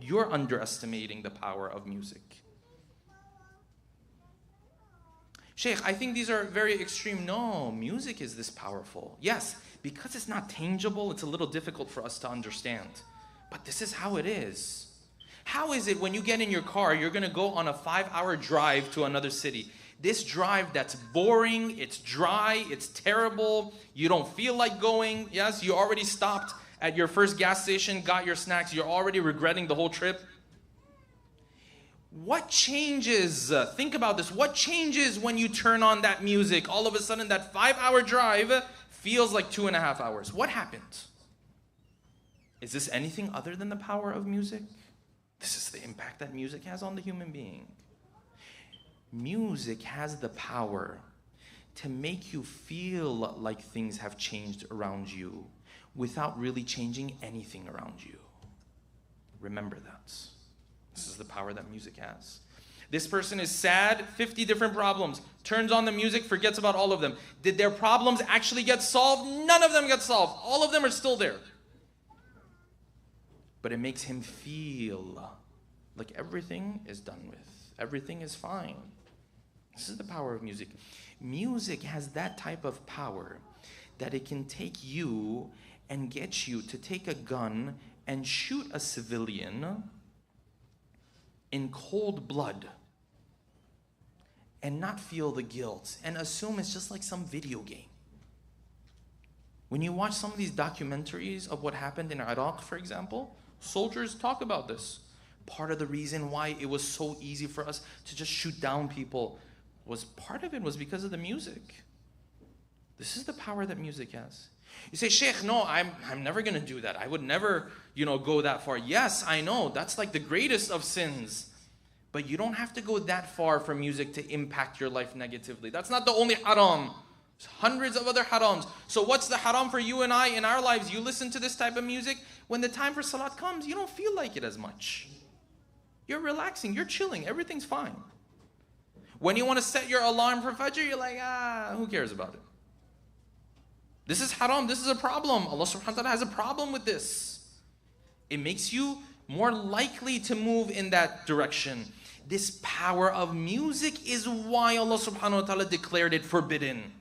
You're underestimating the power of music. Sheikh, I think these are very extreme. No, music is this powerful. Yes, because it's not tangible, it's a little difficult for us to understand. But this is how it is. How is it when you get in your car, you're going to go on a 5-hour drive to another city? This drive that's boring, it's dry, it's terrible, you don't feel like going. Yes, you already stopped at your first gas station, got your snacks, you're already regretting the whole trip. What changes? Think about this. What changes when you turn on that music? All of a sudden that 5-hour drive feels like 2.5 hours. What happened? Is this anything other than the power of music? This is the impact that music has on the human being. Music has the power to make you feel like things have changed around you without really changing anything around you. Remember that. This is the power that music has. This person is sad, 50 different problems. Turns on the music, forgets about all of them. Did their problems actually get solved? None of them get solved. All of them are still there. But it makes him feel like everything is done with. Everything is fine. This is the power of music. Music has that type of power that it can take you and get you to take a gun and shoot a civilian in cold blood and not feel the guilt and assume it's just like some video game. When you watch some of these documentaries of what happened in Iraq, for example, soldiers talk about this. Part of the reason why it was so easy for us to just shoot down people was part of it was because of the music. This is the power that music has. You say, Sheikh, no, I'm never going to do that. I would never, go that far. Yes, I know. That's like the greatest of sins. But you don't have to go that far for music to impact your life negatively. That's not the only haram. There's hundreds of other harams. So what's the haram for you and I in our lives? You listen to this type of music. When the time for salat comes, you don't feel like it as much. You're relaxing. You're chilling. Everything's fine. When you want to set your alarm for Fajr, you're like, who cares about it? This is haram. This is a problem. Allah subhanahu wa ta'ala has a problem with this. It makes you more likely to move in that direction. This power of music is why Allah subhanahu wa ta'ala declared it forbidden.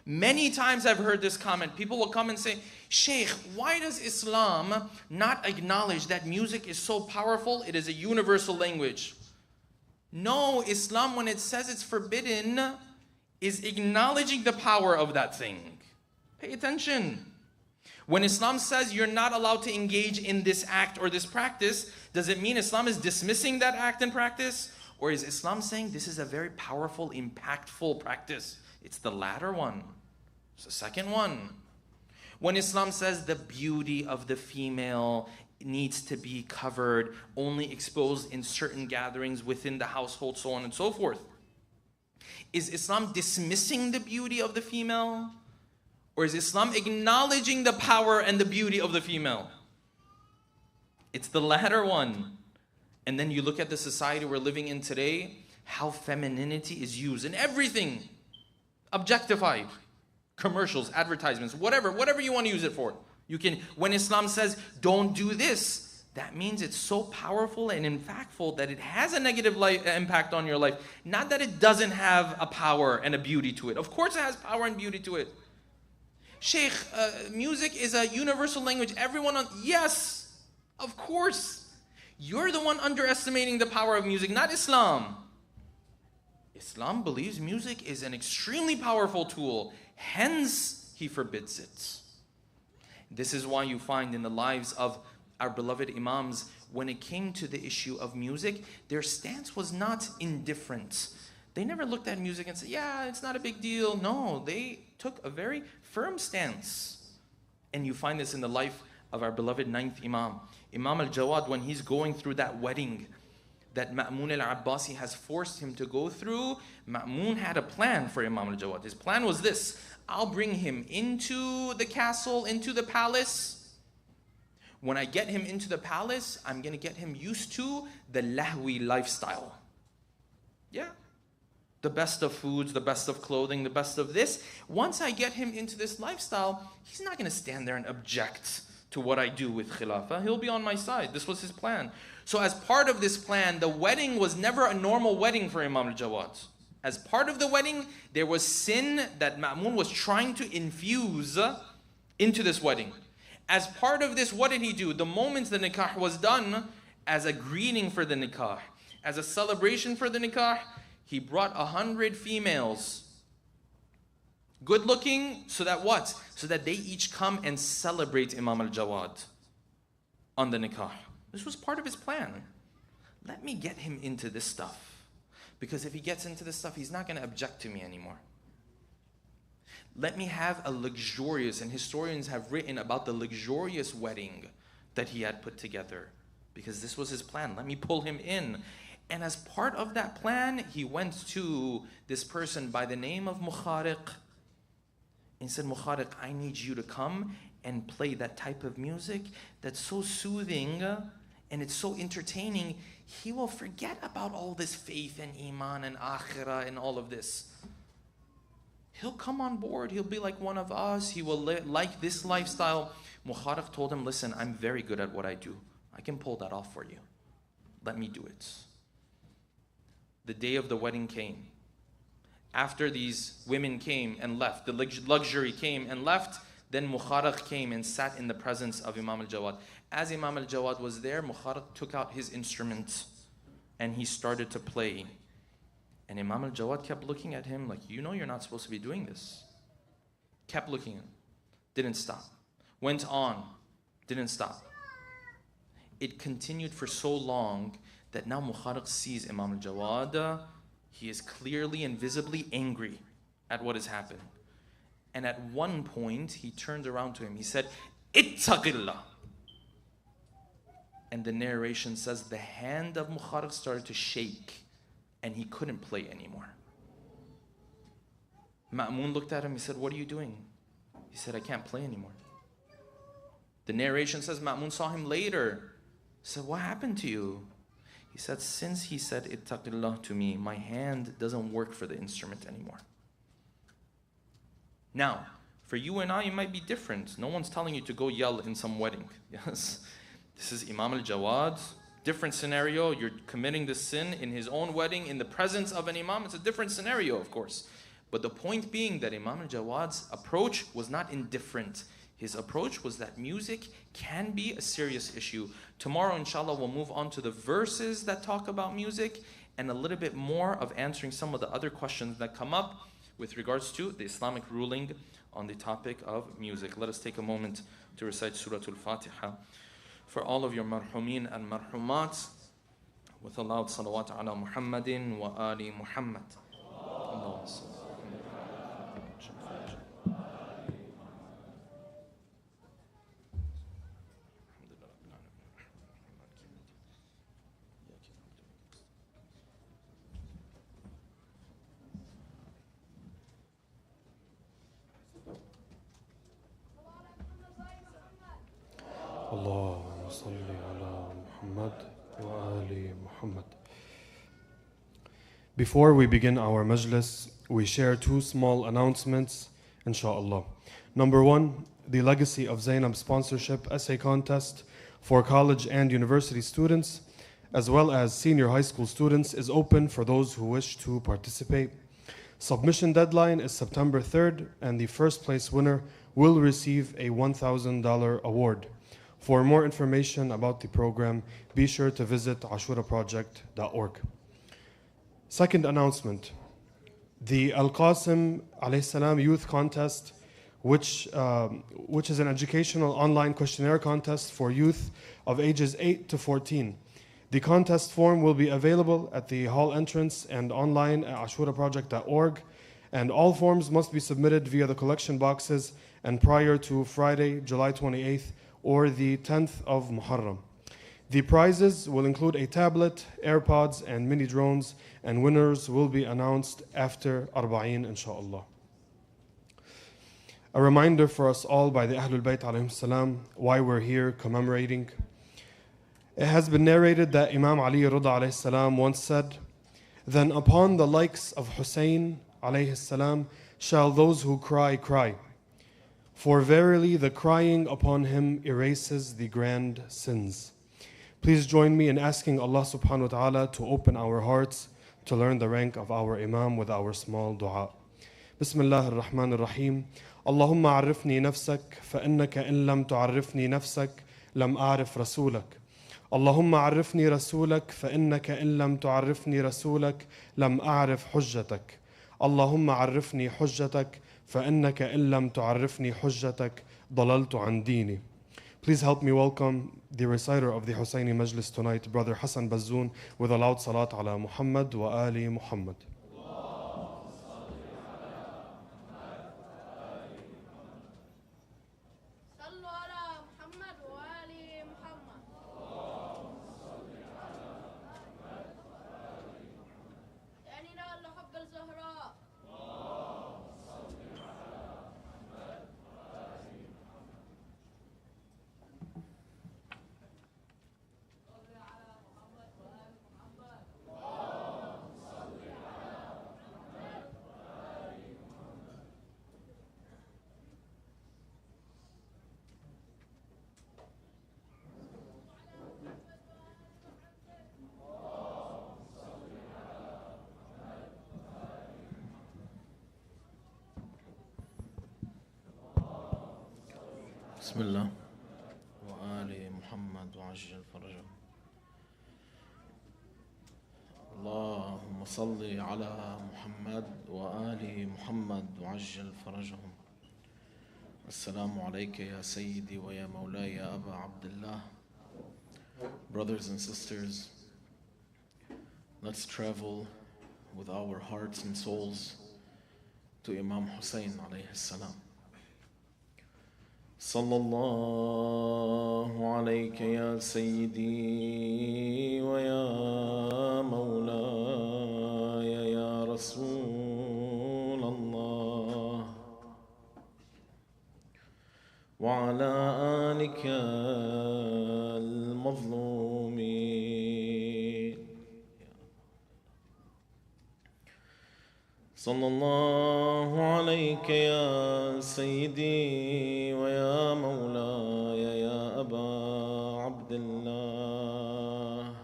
Many times I've heard this comment. People will come and say, Sheikh, why does Islam not acknowledge that music is so powerful? It is a universal language. No, Islam, when it says it's forbidden, is acknowledging the power of that thing. Pay attention. When Islam says you're not allowed to engage in this act or this practice, does it mean Islam is dismissing that act and practice? Or is Islam saying this is a very powerful, impactful practice? It's the latter one. It's the second one. When Islam says the beauty of the female needs to be covered, only exposed in certain gatherings within the household, so on and so forth. Is Islam dismissing the beauty of the female? Or is Islam acknowledging the power and the beauty of the female? It's the latter one. And then you look at the society we're living in today, how femininity is used in everything. Objectified. Commercials, advertisements, whatever you want to use it for. You can, when Islam says, don't do this, that means it's so powerful and impactful that it has a negative impact on your life. Not that it doesn't have a power and a beauty to it. Of course it has power and beauty to it. Sheikh, music is a universal language. Yes, of course. You're the one underestimating the power of music, not Islam. Islam believes music is an extremely powerful tool. Hence, he forbids it. This is why you find in the lives of our beloved Imams, when it came to the issue of music, their stance was not indifferent. They never looked at music and said, yeah, it's not a big deal. No, they took a very firm stance. And you find this in the life of our beloved ninth Imam. Imam al-Jawad, when he's going through that wedding that Ma'mun al-Abbasi has forced him to go through, Ma'mun had a plan for Imam al-Jawad. His plan was this: I'll bring him into the castle, into the palace. When I get him into the palace, I'm going to get him used to the lahwi lifestyle. Yeah. The best of foods, the best of clothing, the best of this. Once I get him into this lifestyle, he's not going to stand there and object to what I do with Khilafah. He'll be on my side. This was his plan. So as part of this plan, the wedding was never a normal wedding for Imam al-Jawad. As part of the wedding, there was sin that Ma'mun was trying to infuse into this wedding. As part of this, what did he do? The moment the nikah was done, as a greeting for the nikah, as a celebration for the nikah, he brought 100 females, good looking, so that what? So that they each come and celebrate Imam al-Jawad on the nikah. This was part of his plan. Let me get him into this stuff. Because if he gets into this stuff, he's not going to object to me anymore. Let me have a luxurious, and historians have written about the luxurious wedding that he had put together. Because this was his plan. Let me pull him in. And as part of that plan, he went to this person by the name of Mukhariq and said, Mukhariq, I need you to come and play that type of music that's so soothing and it's so entertaining. He will forget about all this faith and iman and akhirah and all of this. He'll come on board. He'll be like one of us. He will like this lifestyle. Mukhariq told him, listen, I'm very good at what I do. I can pull that off for you. Let me do it. The day of the wedding came. After these women came and left, the luxury came and left, then Mukhariq came and sat in the presence of Imam al-Jawad. As Imam al-Jawad was there, Mukhariq took out his instrument and he started to play. And Imam al-Jawad kept looking at him like, you know you're not supposed to be doing this. Kept looking at him. Didn't stop. Went on. Didn't stop. It continued for so long that now Mukhariq sees Imam al-Jawad. He is clearly and visibly angry at what has happened. And at one point, he turned around to him. He said, Ittaqillah. And the narration says the hand of Mukhariq started to shake and he couldn't play anymore. Ma'mun looked at him. He said, what are you doing? He said, I can't play anymore. The narration says Ma'mun saw him later. He said, what happened to you? He said, since he said Ittaqillah to me, my hand doesn't work for the instrument anymore. Now, for you and I, it might be different. No one's telling you to go yell in some wedding. Yes, this is Imam al-Jawad. Different scenario. You're committing the sin in his own wedding in the presence of an imam. It's a different scenario, of course. But the point being that Imam al-Jawad's approach was not indifferent. His approach was that music can be a serious issue. Tomorrow, inshallah, we'll move on to the verses that talk about music and a little bit more of answering some of the other questions that come up with regards to the Islamic ruling on the topic of music. Let us take a moment to recite Surah Al-Fatiha for all of your marhumin and marhumat with a loud salawat ala Muhammadin wa ali Muhammad. Allahumma salli. Allahumma salli ala Muhammad wa ali Muhammad. Before we begin our majlis, we share two small announcements, inshallah. Number one, the Legacy of Zainab sponsorship essay contest for college and university students, as well as senior high school students, is open for those who wish to participate. Submission deadline is September 3rd, and the first place winner will receive a $1,000 award. For more information about the program, be sure to visit ashuraproject.org. Second announcement, the Al-Qasim alayhi salam Youth Contest, which is an educational online questionnaire contest for youth of ages 8 to 14. The contest form will be available at the hall entrance and online at ashuraproject.org, and all forms must be submitted via the collection boxes and prior to Friday, July 28th, or the 10th of Muharram. The prizes will include a tablet, AirPods, and mini drones, and winners will be announced after Arba'een, inshallah. A reminder for us all by the Ahlul Bayt alayhim salam why we're here commemorating. It has been narrated that Imam Ali Rida alayhi salam once said, "Then upon the likes of Hussein alayhi salam shall those who cry cry. For verily the crying upon him erases the grand sins." Please join me in asking Allah subhanahu wa ta'ala to open our hearts to learn the rank of our Imam with our small dua. Bismillah ar-Rahman ar-Rahim. Allahumma arifni nafsak فإنك إن لم تعرفني نفسك لم أعرف رسولك. اللهم عرفني رسولك فإنك إن لم تعرفني رسولك لم أعرف حجتك. اللهم عرفني حجتك فإنك إن لم تعرفني حجتك ضللت عن ديني. Please help me welcome the reciter of the Husseini Majlis tonight, Brother Hassan Bazzoon, with a loud salat ala Muhammad wa ali Muhammad. بسم الله وآل محمد وعجل فرجه. اللهم صل على محمد وآل محمد وعجل فرجهم. السلام عليك يا سيدي ويا مولاي يا أبا عبد الله. Brothers and sisters, let's travel with our hearts and souls to Imam Hussein alayhi salam. صلى الله عليك يا سيدي ويا مولاي يا رسول الله وعلى آلك المظلومين. صلى الله عليك يا سيدي ويا مولاي يا أبا عبد الله.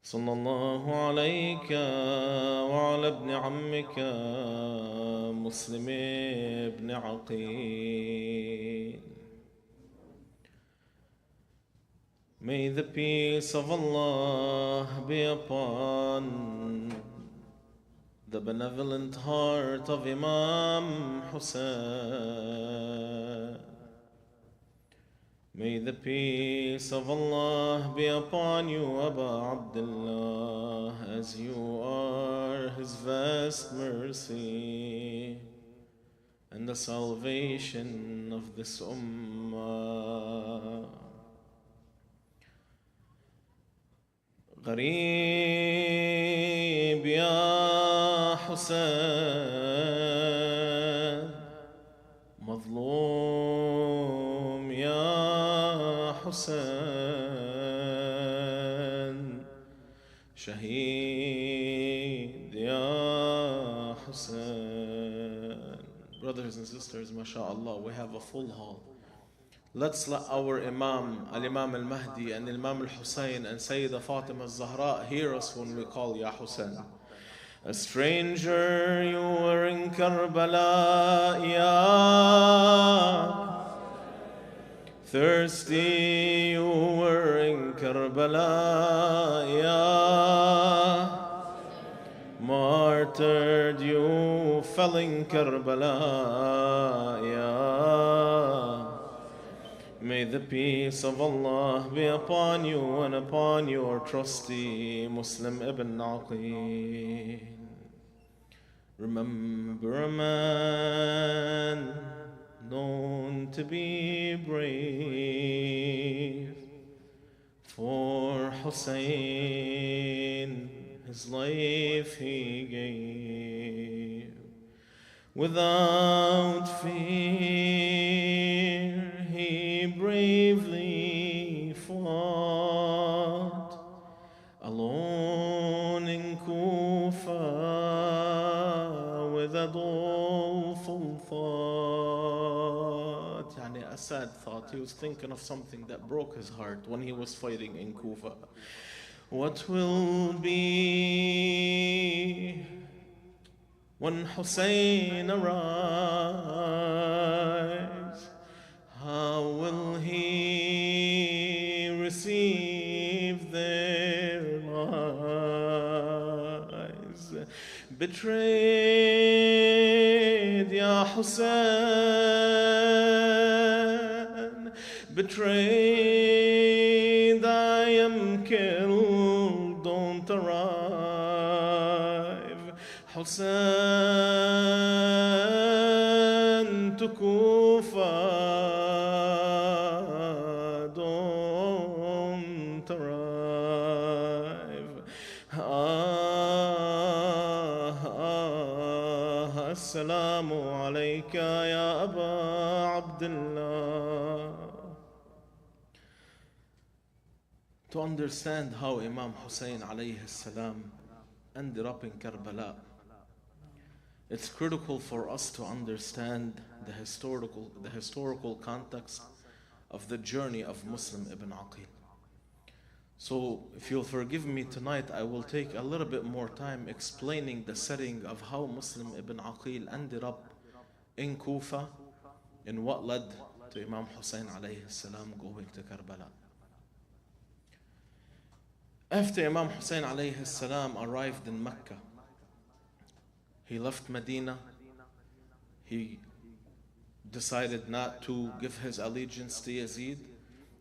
صلى الله عليك وعلى ابن عمك مسلم ابن عقيل. May the peace of Allah be upon the benevolent heart of Imam Hussein. May the peace of Allah be upon you, Aba Abdullah, as you are His vast mercy and the salvation of this ummah. غريب يا حسين، مظلوم يا حسين، شهيد يا حسين. Brothers and sisters, mashallah, we have a full hall. Let's let our Imam, Al-Imam Al-Mahdi and Imam Al-Hussein and Sayyida Fatima Al-Zahra hear us when we call Ya Hussein. A stranger you were in Karbala, Ya. Thirsty you were in Karbala, Ya. Martyred you fell in Karbala, Ya. May the peace of Allah be upon you and upon your trusty Muslim ibn Aqil. Remember a man known to be brave. For Hussein his life he gave. Without fear he bravely fought, alone in Kufa with a doleful thought. Yani a sad thought. He was thinking of something that broke his heart when he was fighting in Kufa. What will be when Hussein arrives? How will he receive their lives? Betrayed, Ya Hussein, betrayed, I am killed, don't arrive. Hussein to Kufa, don't arrive. Assalamu alayka ya Aba Abdullah. To understand how Imam Hussein alayhi salam ended up in Karbala, it's critical for us to understand the historical context of the journey of Muslim ibn Aqil. So if you'll forgive me tonight, I will take a little bit more time explaining the setting of how Muslim ibn Aqil ended up in Kufa and what led to Imam Hussein alayhi salam going to Karbala. After Imam Hussein alayhi salam arrived in Mecca, he left Medina. He decided not to give his allegiance to Yazid,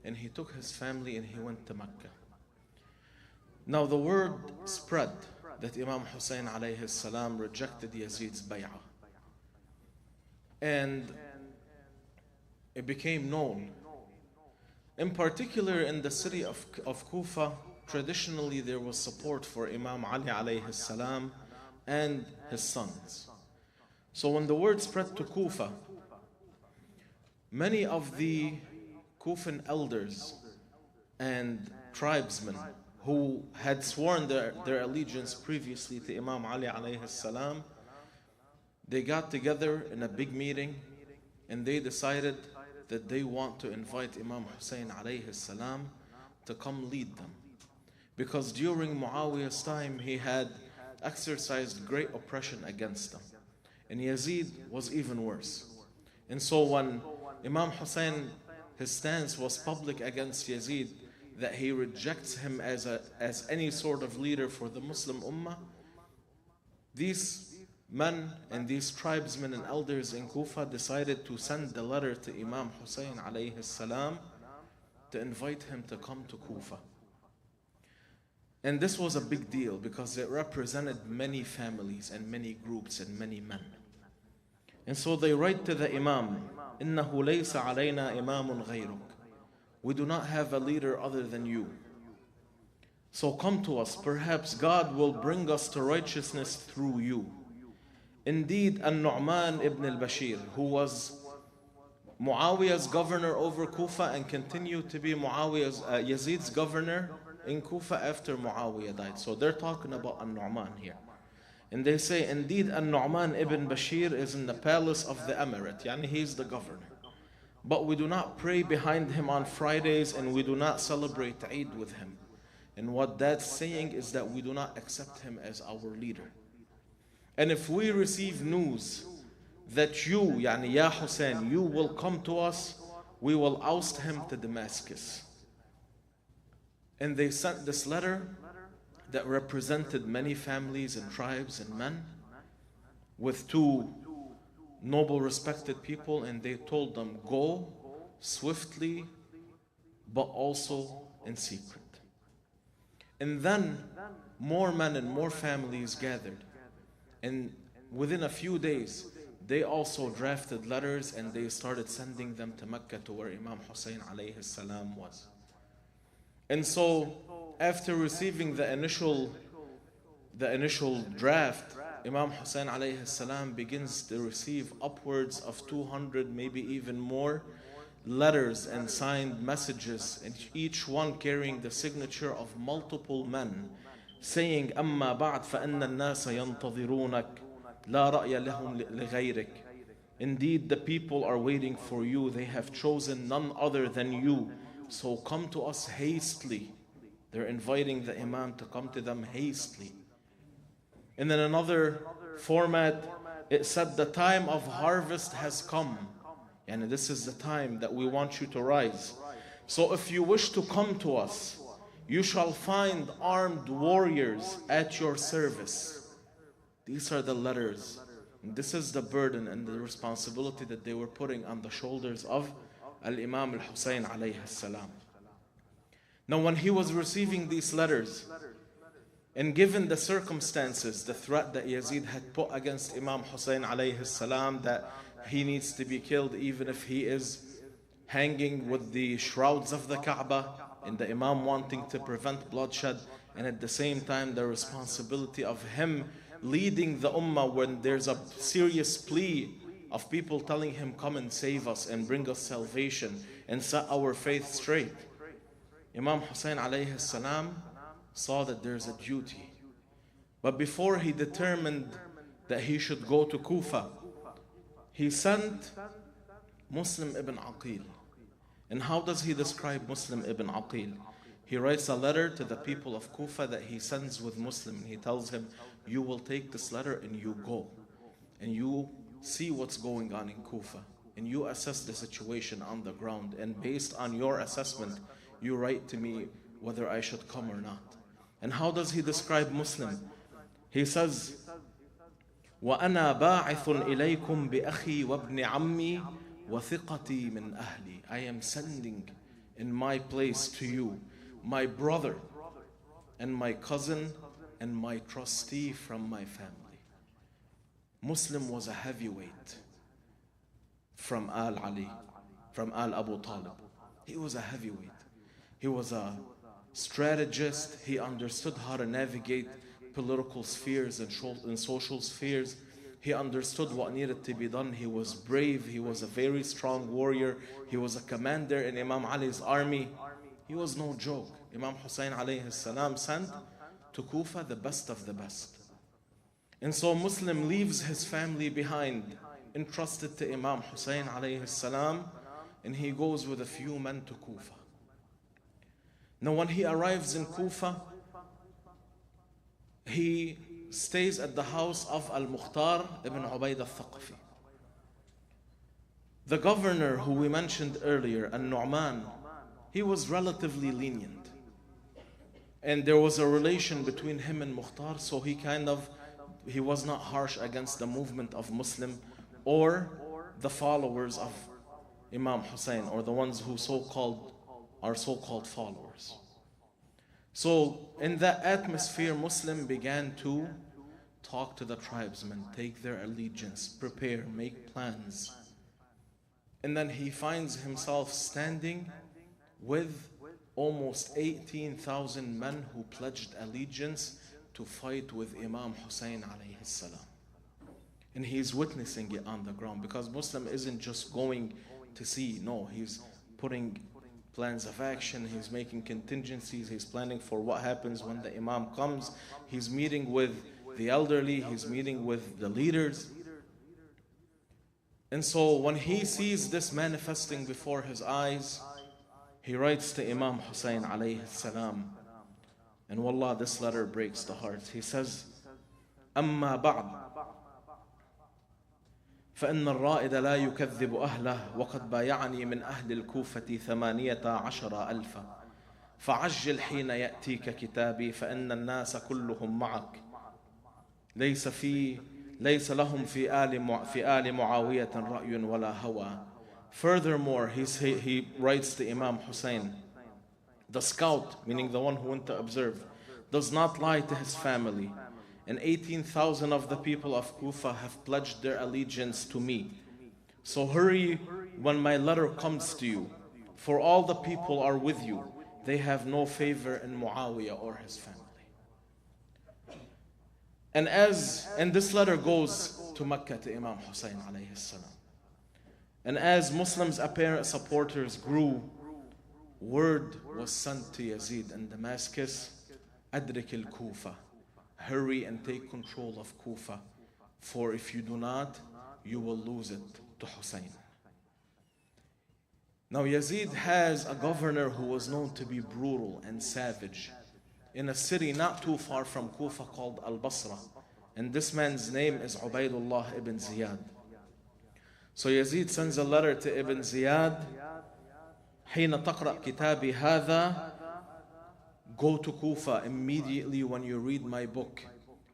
and he took his family and he went to Mecca. Now the word spread that Imam Hussein alayhi salam rejected Yazid's bay'ah. And it became known. In particular in the city of Kufa, traditionally there was support for Imam Ali alayhi salam and his sons. So when the word spread to Kufa, many of the Kufan elders and tribesmen who had sworn their allegiance previously to Imam Ali alayhi salam, they got together in a big meeting and they decided that they want to invite Imam Hussein alayhi salam to come lead them. because during Muawiyah's time he had exercised great oppression against them. And Yazid was even worse. And so when Imam Hussein, his stance was public against Yazid, that he rejects him as any sort of leader for the Muslim Ummah, these men and these tribesmen and elders in Kufa decided to send a letter to Imam Hussein alayhi salam to invite him to come to Kufa. And this was a big deal because it represented many families and many groups and many men. And so they write to the Imam, إِنَّهُ لَيْسَ عَلَيْنَا إِمَامٌ غَيْرُكَ. We do not have a leader other than you. So come to us, perhaps God will bring us to righteousness through you. Indeed, An-Nu'man ibn al-Bashir, who was Muawiyah's governor over Kufa and continued to be Yazid's governor in Kufa after Muawiyah died. So they're talking about An-Nu'man here. And they say, indeed, An-Nu'man ibn Bashir is in the palace of the emirate. Yani he's the governor. But we do not pray behind him on Fridays and we do not celebrate Eid with him. And what that's saying is that we do not accept him as our leader. And if we receive news that you, yani Ya Hussein, you will come to us, we will oust him to Damascus. And they sent this letter that represented many families and tribes and men with two noble, respected people, and they told them, go swiftly, but also in secret. And then more men and more families gathered. And within a few days, they also drafted letters and they started sending them to Mecca, to where Imam Hussein alayhi salam was. And so, after receiving the initial draft, Imam Hussein alayhi salam begins to receive upwards of 200, maybe even more, letters and signed messages, and each one carrying the signature of multiple men, saying, أما بعد فإن الناس ينتظرونك لا رأي لهم لغيرك. Indeed, the people are waiting for you. They have chosen none other than you. So come to us hastily. They're inviting the Imam to come to them hastily. And then another format, it said the time of harvest has come. And this is the time that we want you to rise. So if you wish to come to us, you shall find armed warriors at your service. These are the letters. And this is the burden and the responsibility that they were putting on the shoulders of Al-Imam al-Hussein alayhi salam. Now when he was receiving these letters, and given the circumstances, the threat that Yazid had put against Imam Hussein alayhi salam, that he needs to be killed even if he is hanging with the shrouds of the Kaaba, and the Imam wanting to prevent bloodshed, and at the same time the responsibility of him leading the Ummah when there's a serious plea of people telling him, come and save us and bring us salvation and set our faith straight. Imam Hussein alayhi salam saw that there's a duty. But before he determined that he should go to Kufa, he sent Muslim ibn Aqil. And how does he describe Muslim ibn Aqil? He writes a letter to the people of Kufa that he sends with Muslim. He tells him, you will take this letter and you go. And you see what's going on in Kufa. And you assess the situation on the ground. And based on your assessment, you write to me whether I should come or not. And how does he describe Muslim? He says, وَأَنَا بَاعِثٌ إِلَيْكُمْ بِأَخِي وَابْنِ عَمِّي وَثِقَتِي مِنْ أَهْلِي. I am sending in my place to you my brother and my cousin and my trustee from my family. Muslim was a heavyweight from Al-Ali, from Al-Abu Talib. He was a heavyweight. He was a strategist. He understood how to navigate political spheres and social spheres. He understood what needed to be done. He was brave. He was a very strong warrior. He was a commander in Imam Ali's army. He was no joke. Imam Hussein alayhi salam sent to Kufa the best of the best. And so Muslim leaves his family behind, entrusted to Imam Hussein alayhi salam, and he goes with a few men to Kufa. Now when he arrives in Kufa, he stays at the house of Al-Mukhtar ibn Ubayd al-Thaqafi. The governor who we mentioned earlier, Al-Nu'man, he was relatively lenient. And there was a relation between him and Mukhtar, so he was not harsh against the movement of Muslim or the followers of Imam Hussein, or the ones who are so-called followers. So in that atmosphere, Muslim began to talk to the tribesmen, take their allegiance, prepare, make plans. And then he finds himself standing with almost 18,000 men who pledged allegiance to fight with Imam Hussein alayhi salam. And he's witnessing it on the ground, because Muslim isn't just going to see, no, he's putting plans of action, he's making contingencies, he's planning for what happens when the Imam comes, he's meeting with the elderly, he's meeting with the leaders. And so when he sees this manifesting before his eyes, he writes to Imam Hussein alayhi salam, and wallah, this letter breaks the heart. He says, أما بعد فإن الرائد لا يكذب أهله وقد بايعني من أهل الكوفة 18,000 فعجل حين يأتيك كتابي فإن الناس كلهم معك ليس لهم في آل معاوية رأي ولا هوى. Furthermore, he writes to Imam Hussein, the scout, meaning the one who went to observe, does not lie to his family, and 18,000 of the people of Kufa have pledged their allegiance to me. So hurry when my letter comes to you, for all the people are with you. They have no favor in Muawiyah or his family. And this letter goes to Mecca to Imam Hussein alayhi salam. And as Muslims' apparent supporters grew, word was sent to Yazid in Damascus, Adrik al-Kufa, hurry and take control of Kufa, for if you do not, you will lose it to Hussein. Now Yazid has a governor who was known to be brutal and savage in a city not too far from Kufa called Al-Basra. And this man's name is Ubaydullah ibn Ziyad. So Yazid sends a letter to Ibn Ziyad, حين تقرأ كتابي هذا, go to Kufa immediately when you read my book,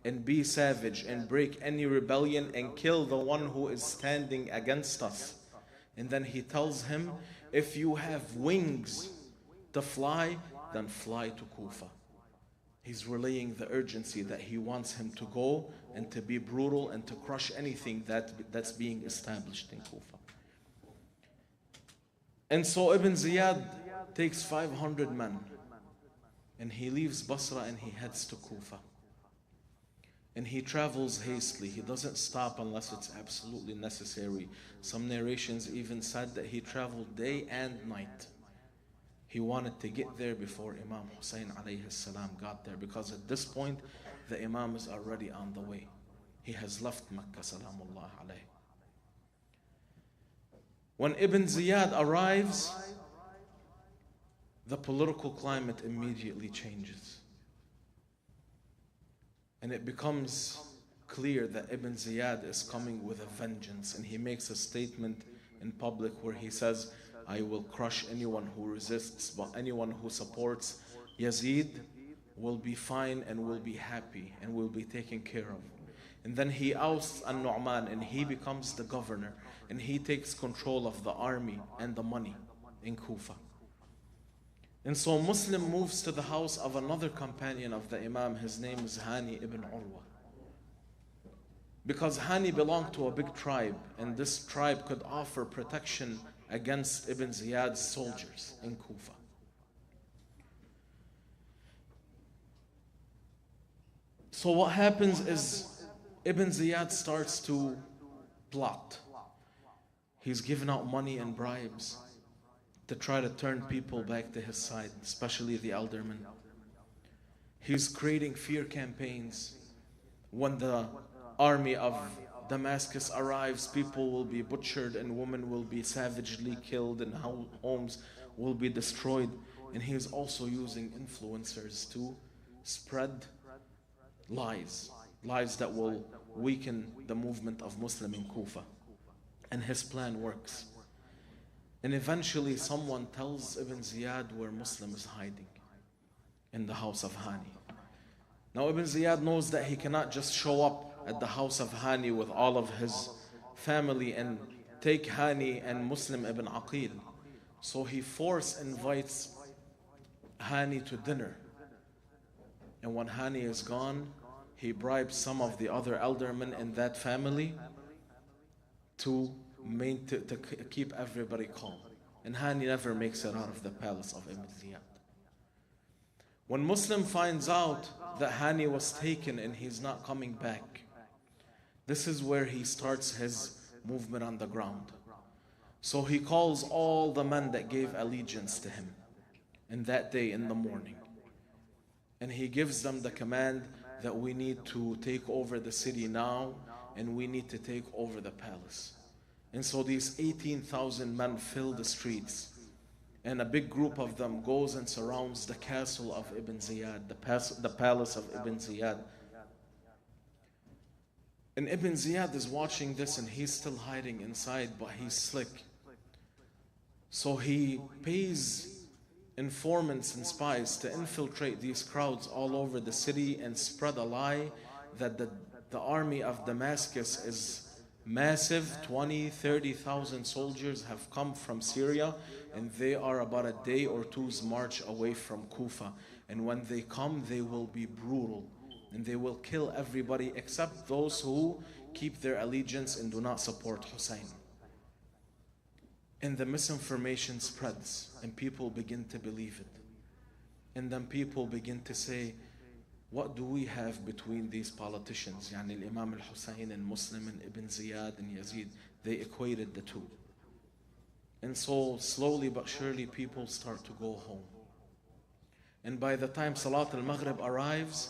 and be savage and break any rebellion and kill the one who is standing against us. And then he tells him, if you have wings to fly, then fly to Kufa. He's relaying the urgency that he wants him to go and to be brutal and to crush anything that's being established in Kufa. And so Ibn Ziyad takes 500 men and he leaves Basra and he heads to Kufa. And he travels hastily. He doesn't stop unless it's absolutely necessary. Some narrations even said that he traveled day and night. He wanted to get there before Imam Hussein alayhi salam got there, because at this point the Imam is already on the way. He has left Mecca salamullah alayhi. When Ibn Ziyad arrives, the political climate immediately changes. And it becomes clear that Ibn Ziyad is coming with a vengeance, and he makes a statement in public where he says, I will crush anyone who resists, but anyone who supports Yazid will be fine and will be happy and will be taken care of. And then he ousts An-Nu'man and he becomes the governor, and he takes control of the army and the money in Kufa. And so Muslim moves to the house of another companion of the Imam. His name is Hani ibn Urwa. Because Hani belonged to a big tribe, and this tribe could offer protection against Ibn Ziyad's soldiers in Kufa. So what happens is Ibn Ziyad starts to plot. He's giving out money and bribes to try to turn people back to his side, especially the eldermen. He's creating fear campaigns. When the army of Damascus arrives, people will be butchered and women will be savagely killed and homes will be destroyed. And he is also using influencers to spread lies, lies that will weaken the movement of Muslim in Kufa. And his plan works. And eventually someone tells Ibn Ziyad where Muslim is hiding, in the house of Hani. Now Ibn Ziyad knows that he cannot just show up at the house of Hani with all of his family and take Hani and Muslim ibn Aqil. So he force invites Hani to dinner. And when Hani is gone, he bribes some of the other eldermen in that family to keep everybody calm. And Hani never makes it out of the palace of Ibn Ziyad. When Muslim finds out that Hani was taken and he's not coming back, this is where he starts his movement on the ground. So he calls all the men that gave allegiance to him in that day in the morning. And he gives them the command that we need to take over the city now and we need to take over the palace. And so these 18,000 men fill the streets. And a big group of them goes and surrounds the castle of Ibn Ziyad, the palace of Ibn Ziyad. And Ibn Ziyad is watching this and he's still hiding inside, but he's slick. So he pays informants and spies to infiltrate these crowds all over the city and spread a lie that the army of Damascus is massive. 20,000-30,000 soldiers have come from Syria and they are about a day or two's march away from Kufa. And when they come, they will be brutal and they will kill everybody except those who keep their allegiance and do not support Hussein. And the misinformation spreads and people begin to believe it. And then people begin to say, what do we have between these politicians? Yani Imam al-Hussein and Muslim and Ibn Ziyad and Yazid, they equated the two. And so slowly but surely people start to go home. And by the time Salat al-Maghrib arrives,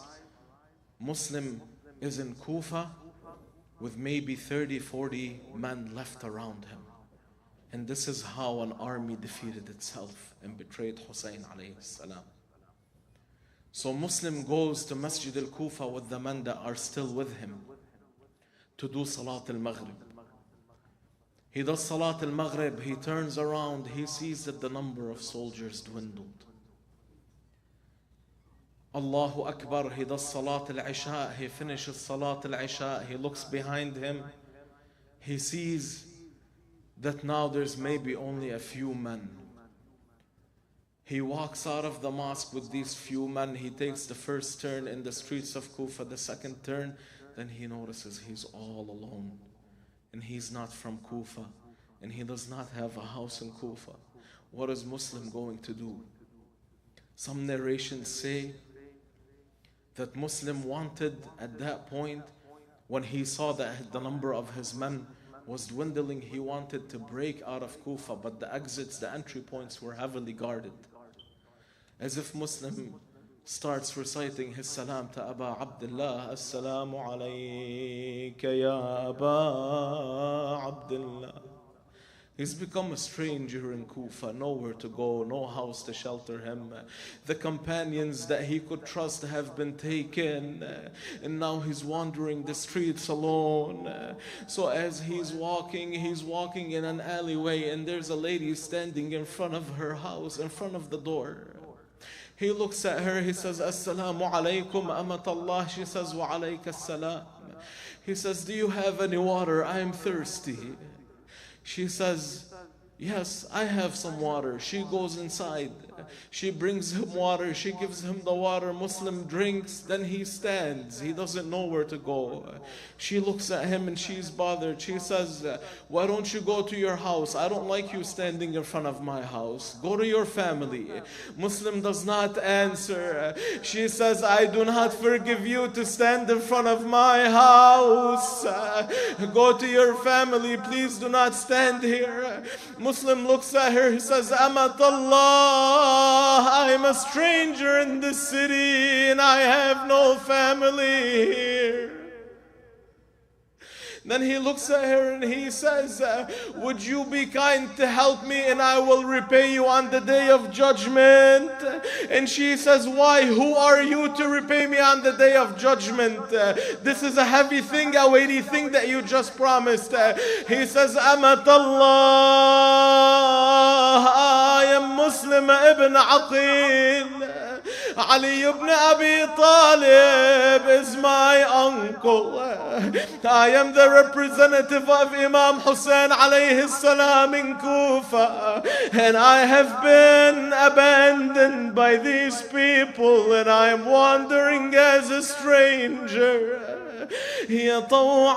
Muslim is in Kufa with maybe 30-40 men left around him. And this is how an army defeated itself and betrayed Hussein alayhi salam. So Muslim goes to Masjid al-Kufa with the men that are still with him to do Salat al-Maghrib. He does Salat al-Maghrib, he turns around, he sees that the number of soldiers dwindled. Allahu Akbar, he does Salat al-Isha, he finishes Salat al-Isha, he looks behind him, he sees that now there's maybe only a few men. He walks out of the mosque with these few men, he takes the first turn in the streets of Kufa, the second turn, then he notices he's all alone. And he's not from Kufa, and he does not have a house in Kufa. What is Muslim going to do? Some narrations say that Muslim wanted at that point, when he saw that the number of his men was dwindling, he wanted to break out of Kufa, but the exits, the entry points were heavily guarded. As if Muslim starts reciting his salam to Aba Abdullah, Assalamu alayka ya Aba Abdullah. He's become a stranger in Kufa, nowhere to go, no house to shelter him. The companions that he could trust have been taken, and now he's wandering the streets alone. So as he's walking in an alleyway, and there's a lady standing in front of her house, in front of the door. He looks at her, he says, Assalamu alaykum amatallah. She says, Wa alayka assalam. He says, do you have any water? I am thirsty. She says, yes, I have some water. She goes inside. She brings him water. She gives him the water. Muslim drinks. Then he stands. He doesn't know where to go. She looks at him and she's bothered. She says, why don't you go to your house? I don't like you standing in front of my house. Go to your family. Muslim does not answer. She says, I do not forgive you to stand in front of my house. Go to your family. Please do not stand here. Muslim looks at her. He says, Amatallah, I'm a stranger in this city and I have no family here. Then he looks at her and he says, would you be kind to help me and I will repay you on the day of judgment? And she says, why? Who are you to repay me on the day of judgment? This is a heavy thing, a weighty thing that you just promised. He says, Amat Allah, I am Muslim ibn Aqil. Ali ibn Abi Talib is my uncle. I am the representative of Imam Hussein alayhi salam in Kufa, and I have been abandoned by these people and I am wandering as a stranger. Ya Taw'a,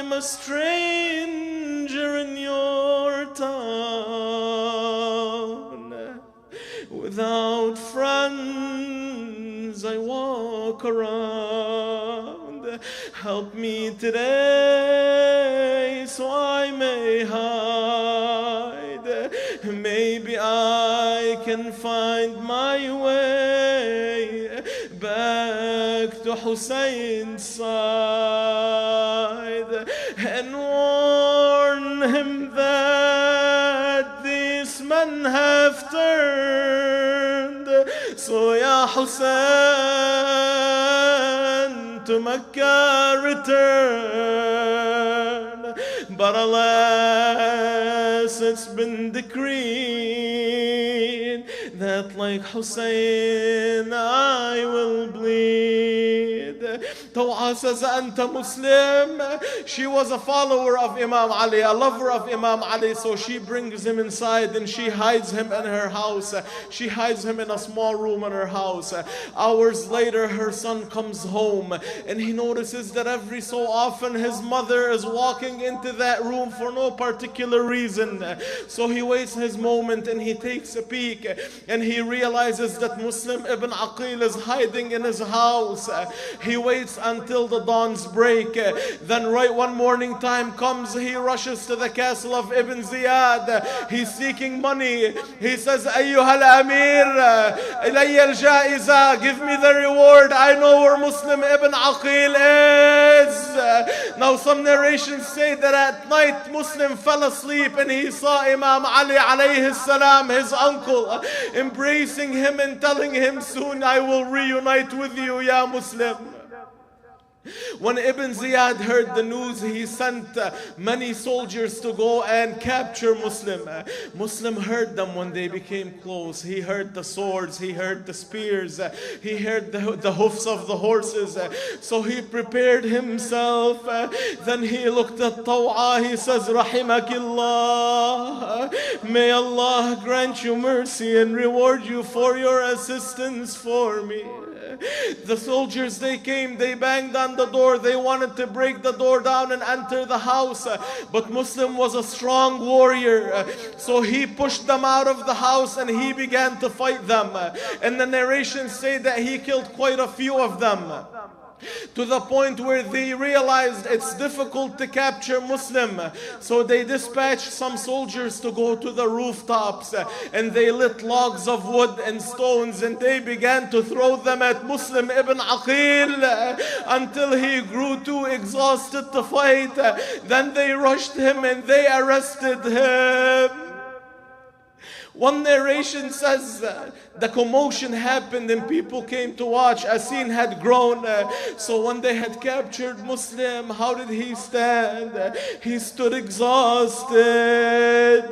I'm a stranger in your town. Without friends, I walk around. Help me today so I may hide. Maybe I can find my way back to Hussein's side and warn him that these men have turned. So Ya Hussein, to Mecca return. But alas, it's been decreed that like Hussein I will bleed. Taw'a says, Anta Muslim. She was a follower of Imam Ali, a lover of Imam Ali, so she brings him inside and she hides him in her house. She hides him in a small room in her house. Hours later, her son comes home and he notices that every so often his mother is walking into that room for no particular reason. So he waits his moment and he takes a peek and he realizes that Muslim ibn Aqil is hiding in his house. He waits until the dawns break. Then right one morning time comes, he rushes to the castle of Ibn Ziyad. He's seeking money. He says, Ayyuhal Amir, ilayya al-jaiza, give me the reward. I know where Muslim ibn Aqil is. Now some narrations say that at night Muslim fell asleep and he saw Imam Ali alayhi salam, his uncle, embracing him and telling him, soon I will reunite with you, Ya Muslim. When Ibn Ziyad heard the news, he sent many soldiers to go and capture Muslim. Muslim heard them when they became close. He heard the swords, he heard the spears, he heard the hoofs of the horses. So he prepared himself. Then he looked at Taw'a. He says, Rahimakillah. May Allah grant you mercy and reward you for your assistance for me. The soldiers, they came, they banged on the door. They wanted to break the door down and enter the house. But Muslim was a strong warrior. So he pushed them out of the house and he began to fight them. And the narrations say that he killed quite a few of them, to the point where they realized it's difficult to capture Muslim. So they dispatched some soldiers to go to the rooftops and they lit logs of wood and stones and they began to throw them at Muslim ibn Aqil until he grew too exhausted to fight. Then they rushed him and they arrested him. One narration says the commotion happened and people came to watch. A scene had grown. So when they had captured Muslim, how did he stand? He stood exhausted,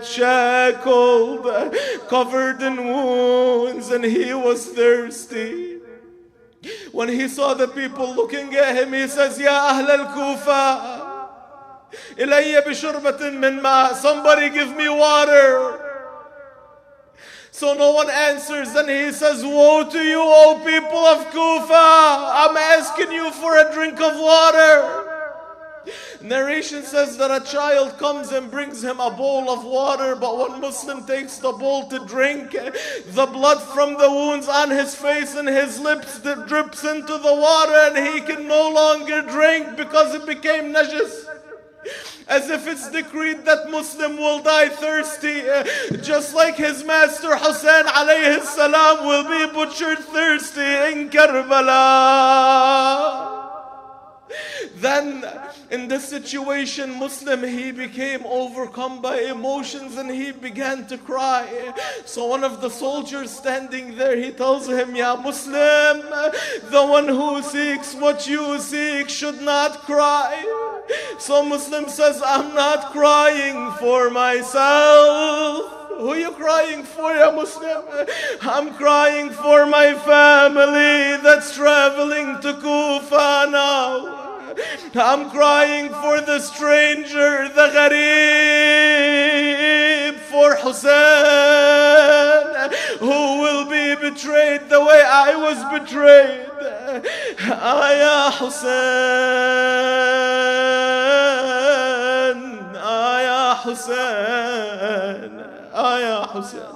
shackled, covered in wounds, and he was thirsty. When he saw the people looking at him, he says, Ya Ahl al-Kufa, ilayya bi shurbatin min ma. Somebody give me water. So no one answers. Then he says, woe to you, O people of Kufa. I'm asking you for a drink of water. Narration says that a child comes and brings him a bowl of water, but when Muslim takes the bowl to drink, the blood from the wounds on his face and his lips drips into the water and he can no longer drink because it became najis. As if it's decreed that Muslim will die thirsty, just like his master Hussein alayhi salam will be butchered thirsty in Karbala. Then in this situation, Muslim, he became overcome by emotions and he began to cry. So one of the soldiers standing there, he tells him, Ya Muslim, the one who seeks what you seek should not cry. So Muslim says, I'm not crying for myself. Who are you crying for, ya Muslim? I'm crying for my family that's traveling to Kufa now. I'm crying for the stranger, the gharib, for Hussein, who will be betrayed the way I was betrayed. Ya Hussein, Ya Hussein, Ya Hussein.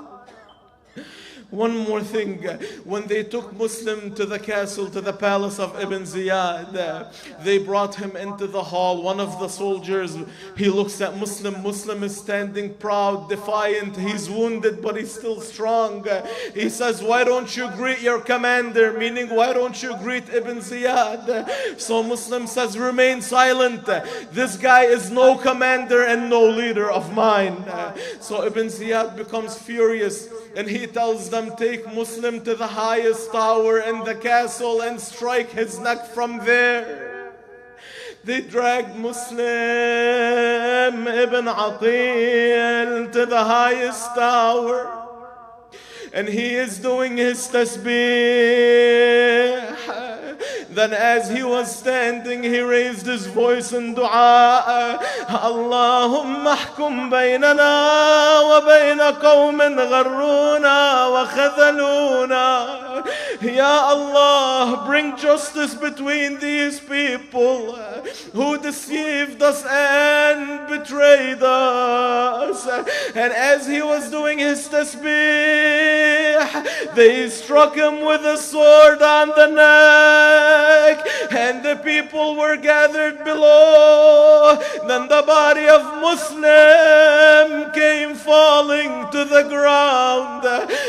One more thing, when they took Muslim to the castle, to the palace of Ibn Ziyad, they brought him into the hall. One of the soldiers, he looks at Muslim. Muslim is standing proud, defiant. He's wounded, but he's still strong. He says, why don't you greet your commander? Meaning, why don't you greet Ibn Ziyad? So Muslim says, remain silent. This guy is no commander and no leader of mine. So Ibn Ziyad becomes furious and he tells them, take Muslim to the highest tower in the castle and strike his neck from there. They dragged Muslim ibn Aqil to the highest tower, and he is doing his tasbih. Then as he was standing, he raised his voice in dua. Allahumma ahkum baynana wa bayna qawmin gharruna wa khadhaluna. Ya Allah, bring justice between these people who deceived us and betrayed us. And as he was doing his tasbih, they struck him with a sword on the neck, and the people were gathered below. Then the body of Muslim came falling to the ground.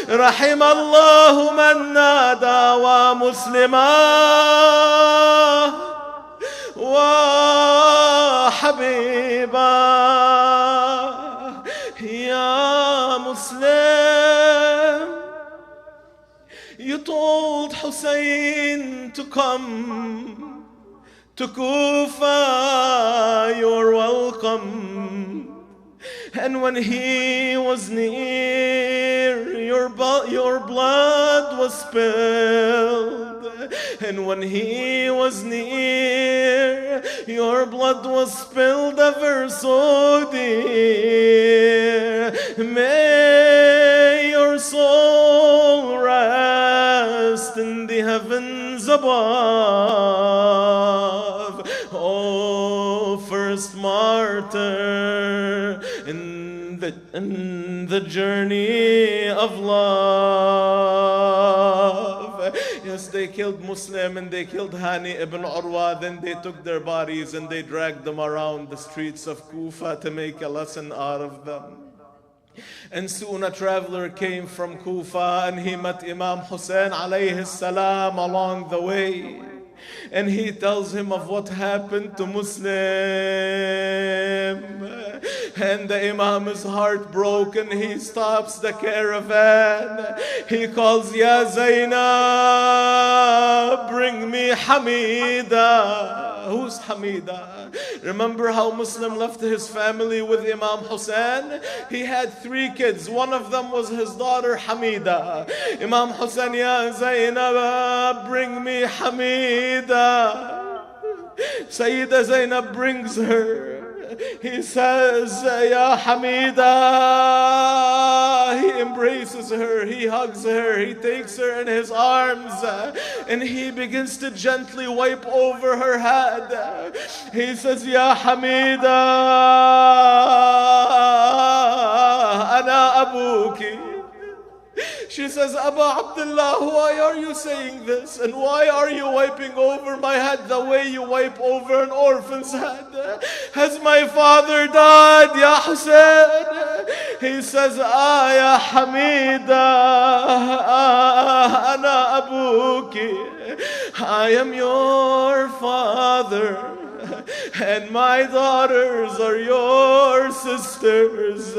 Rahim Allahu man nada wa muslima wa habiba. Ya Muslim, you told Hussein to come to Kufa, you're welcome. And when he was near, your blood was spilled. And when he was near, your blood was spilled ever so dear. May your soul rest in the heavens above. Oh, first martyr in the journey of love. Yes, they killed Muslim and they killed Hani ibn Urwa. Then they took their bodies and they dragged them around the streets of Kufa to make a lesson out of them. And soon a traveler came from Kufa and he met Imam Hussein alayhi salam along the way. And he tells him of what happened to Muslim. And the Imam is heartbroken. He stops the caravan. He calls, Ya Zainab, bring me Hamida. Who's Hamida? Remember how Muslim left his family with Imam Hussein? He had 3 kids. One of them was his daughter Hamida. Imam Hussein, Ya Zainab, bring me Hamida. Sayyida Zainab brings her. He says, Ya Hamida. He embraces her, he hugs her, he takes her in his arms, and he begins to gently wipe over her head. He says, Ya Hamida, Ana Abuki. She says, Aba Abdullah, why are you saying this? And why are you wiping over my head the way you wipe over an orphan's head? Has my father died, Ya Hussein? He says, Ya Hamida, Ana Abuki. I am your father, and my daughters are your sisters.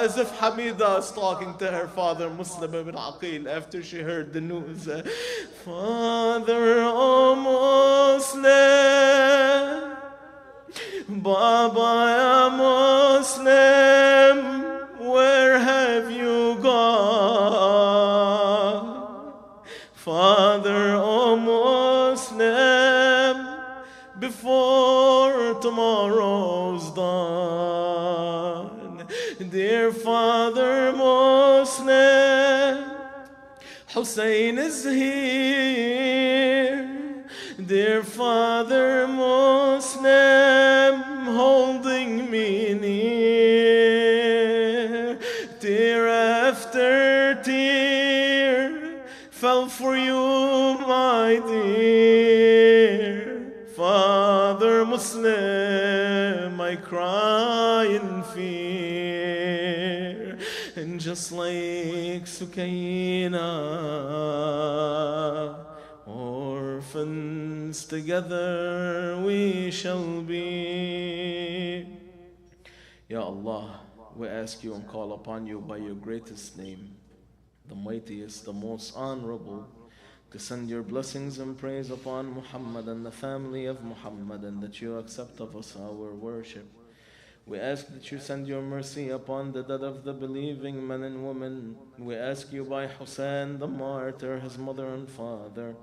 As if Hamida is talking to her father, Muslim ibn Aqil, after she heard the news. Father, O Muslim, Baba, ya Muslim, where have you gone? Father, O Muslim, before tomorrow's dawn. Dear Father Muslim, Hussein is here. Dear Father Muslim, holding me near. Tear after tear fell for you, my dear. Father Muslim, I cry in fear. And just like Sukaina, orphans together we shall be. Ya Allah, we ask you and call upon you by your greatest name, the mightiest, the most honorable, to send your blessings and praise upon Muhammad and the family of Muhammad, and that you accept of us our worship. We ask that you send your mercy upon the dead of the believing men and women. We ask you by Hussein the martyr, his mother and father,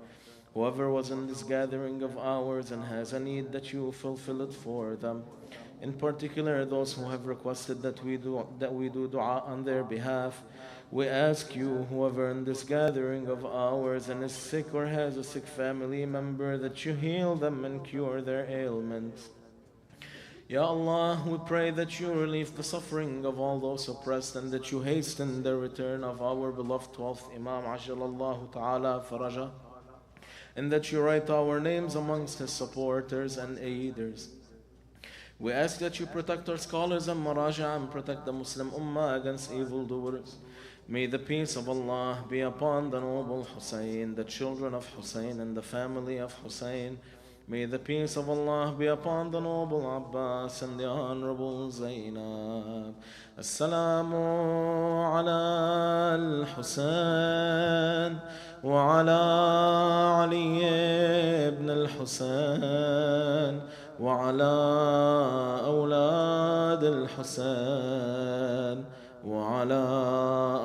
whoever was in this gathering of ours and has a need, that you fulfill it for them. In particular, those who have requested that we do dua on their behalf. We ask you, whoever in this gathering of ours and is sick or has a sick family member, that you heal them and cure their ailments. Ya Allah, we pray that you relieve the suffering of all those oppressed, and that you hasten the return of our beloved 12th Imam Ajjalallahu Ta'ala Faraja, and that you write our names amongst his supporters and aiders. We ask that you protect our scholars and maraja, and protect the Muslim Ummah against evildoers. May the peace of Allah be upon the noble Hussein, the children of Hussein, and the family of Hussein. May the peace of Allah be upon the noble Abbas and the honorable Zainab. Assalamu ala al-Husayn wa ala Ali ibn al-Husayn wa ala awlad al-Husayn وعلى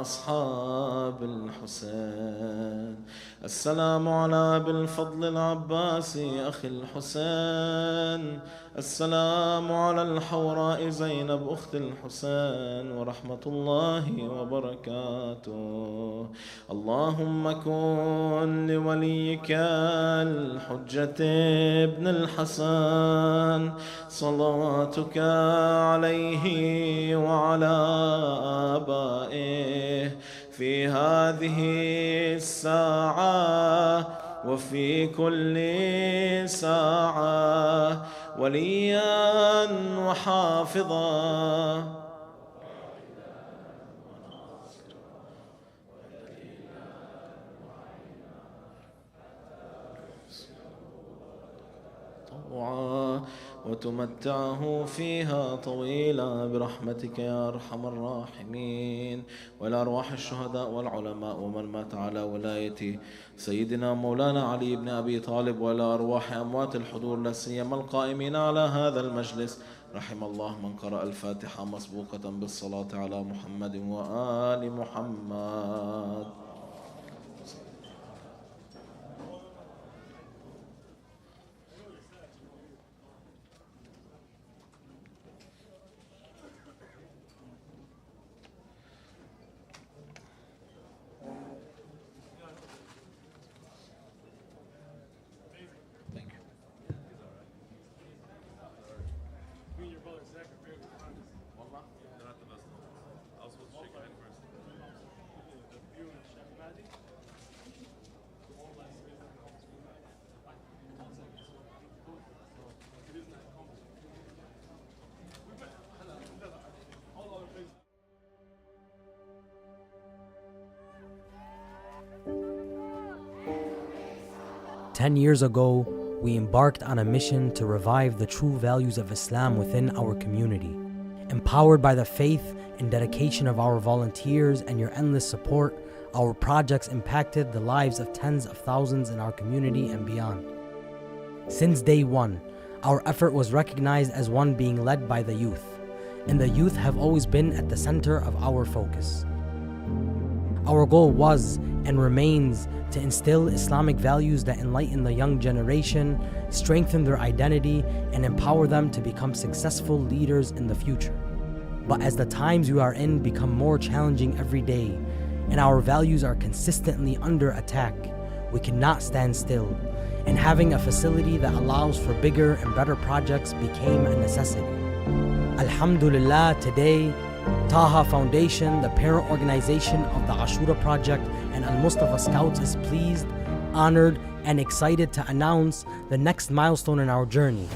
أصحاب الحسين. السلام على أبي الفضل العباسي أخي الحسين. السلام على الحوراء زينب أخت الحسين ورحمة الله وبركاته. اللهم كن لوليك الحجة ابن الحسن صلواتك عليه وعلى آبائه في هذه الساعة وفي كل ساعة وليا وحافظا. وتمتعه فيها طويلا برحمتك يا أرحم الراحمين، والأرواح الشهداء والعلماء ومن مات على ولاية سيدنا مولانا علي بن أبي طالب، وإلى أرواح أموات الحضور لا سيما القائمين على هذا المجلس. رحم الله من قرأ الفاتحة مسبوقة بالصلاة على محمد وآل محمد. 10 years ago, we embarked on a mission to revive the true values of Islam within our community. Empowered by the faith and dedication of our volunteers and your endless support, our projects impacted the lives of tens of thousands in our community and beyond. Since day one, our effort was recognized as one being led by the youth, and the youth have always been at the center of our focus. Our goal was and remains to instill Islamic values that enlighten the young generation, strengthen their identity, and empower them to become successful leaders in the future. But as the times we are in become more challenging every day, and our values are consistently under attack, we cannot stand still, and having a facility that allows for bigger and better projects became a necessity. Alhamdulillah, today, Taha Foundation, the parent organization of the Ashura project, and Al-Mustafa Scouts is pleased, honored, and excited to announce the next milestone in our journey.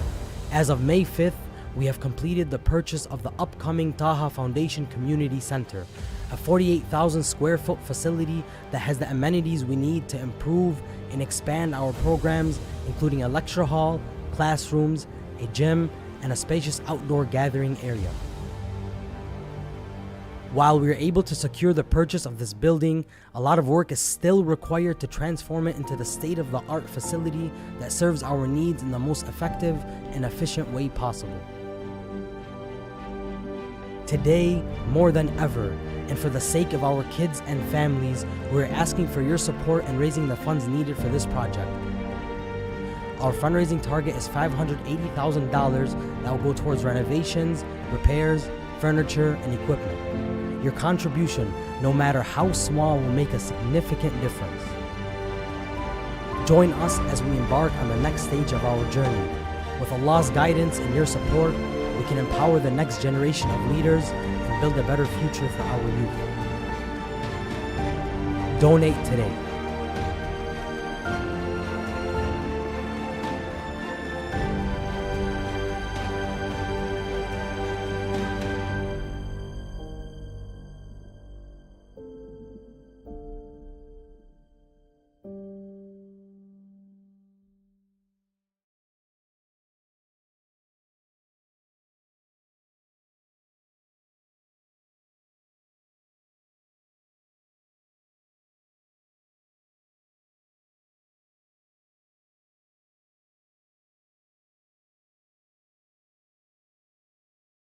As of May 5th, we have completed the purchase of the upcoming Taha Foundation Community Center, a 48,000 square foot facility that has the amenities we need to improve and expand our programs, including a lecture hall, classrooms, a gym, and a spacious outdoor gathering area. While we are able to secure the purchase of this building, a lot of work is still required to transform it into the state-of-the-art facility that serves our needs in the most effective and efficient way possible. Today, more than ever, and for the sake of our kids and families, we're asking for your support in raising the funds needed for this project. Our fundraising target is $580,000 that will go towards renovations, repairs, furniture, and equipment. Your contribution, no matter how small, will make a significant difference. Join us as we embark on the next stage of our journey. With Allah's guidance and your support, we can empower the next generation of leaders and build a better future for our youth. Donate today.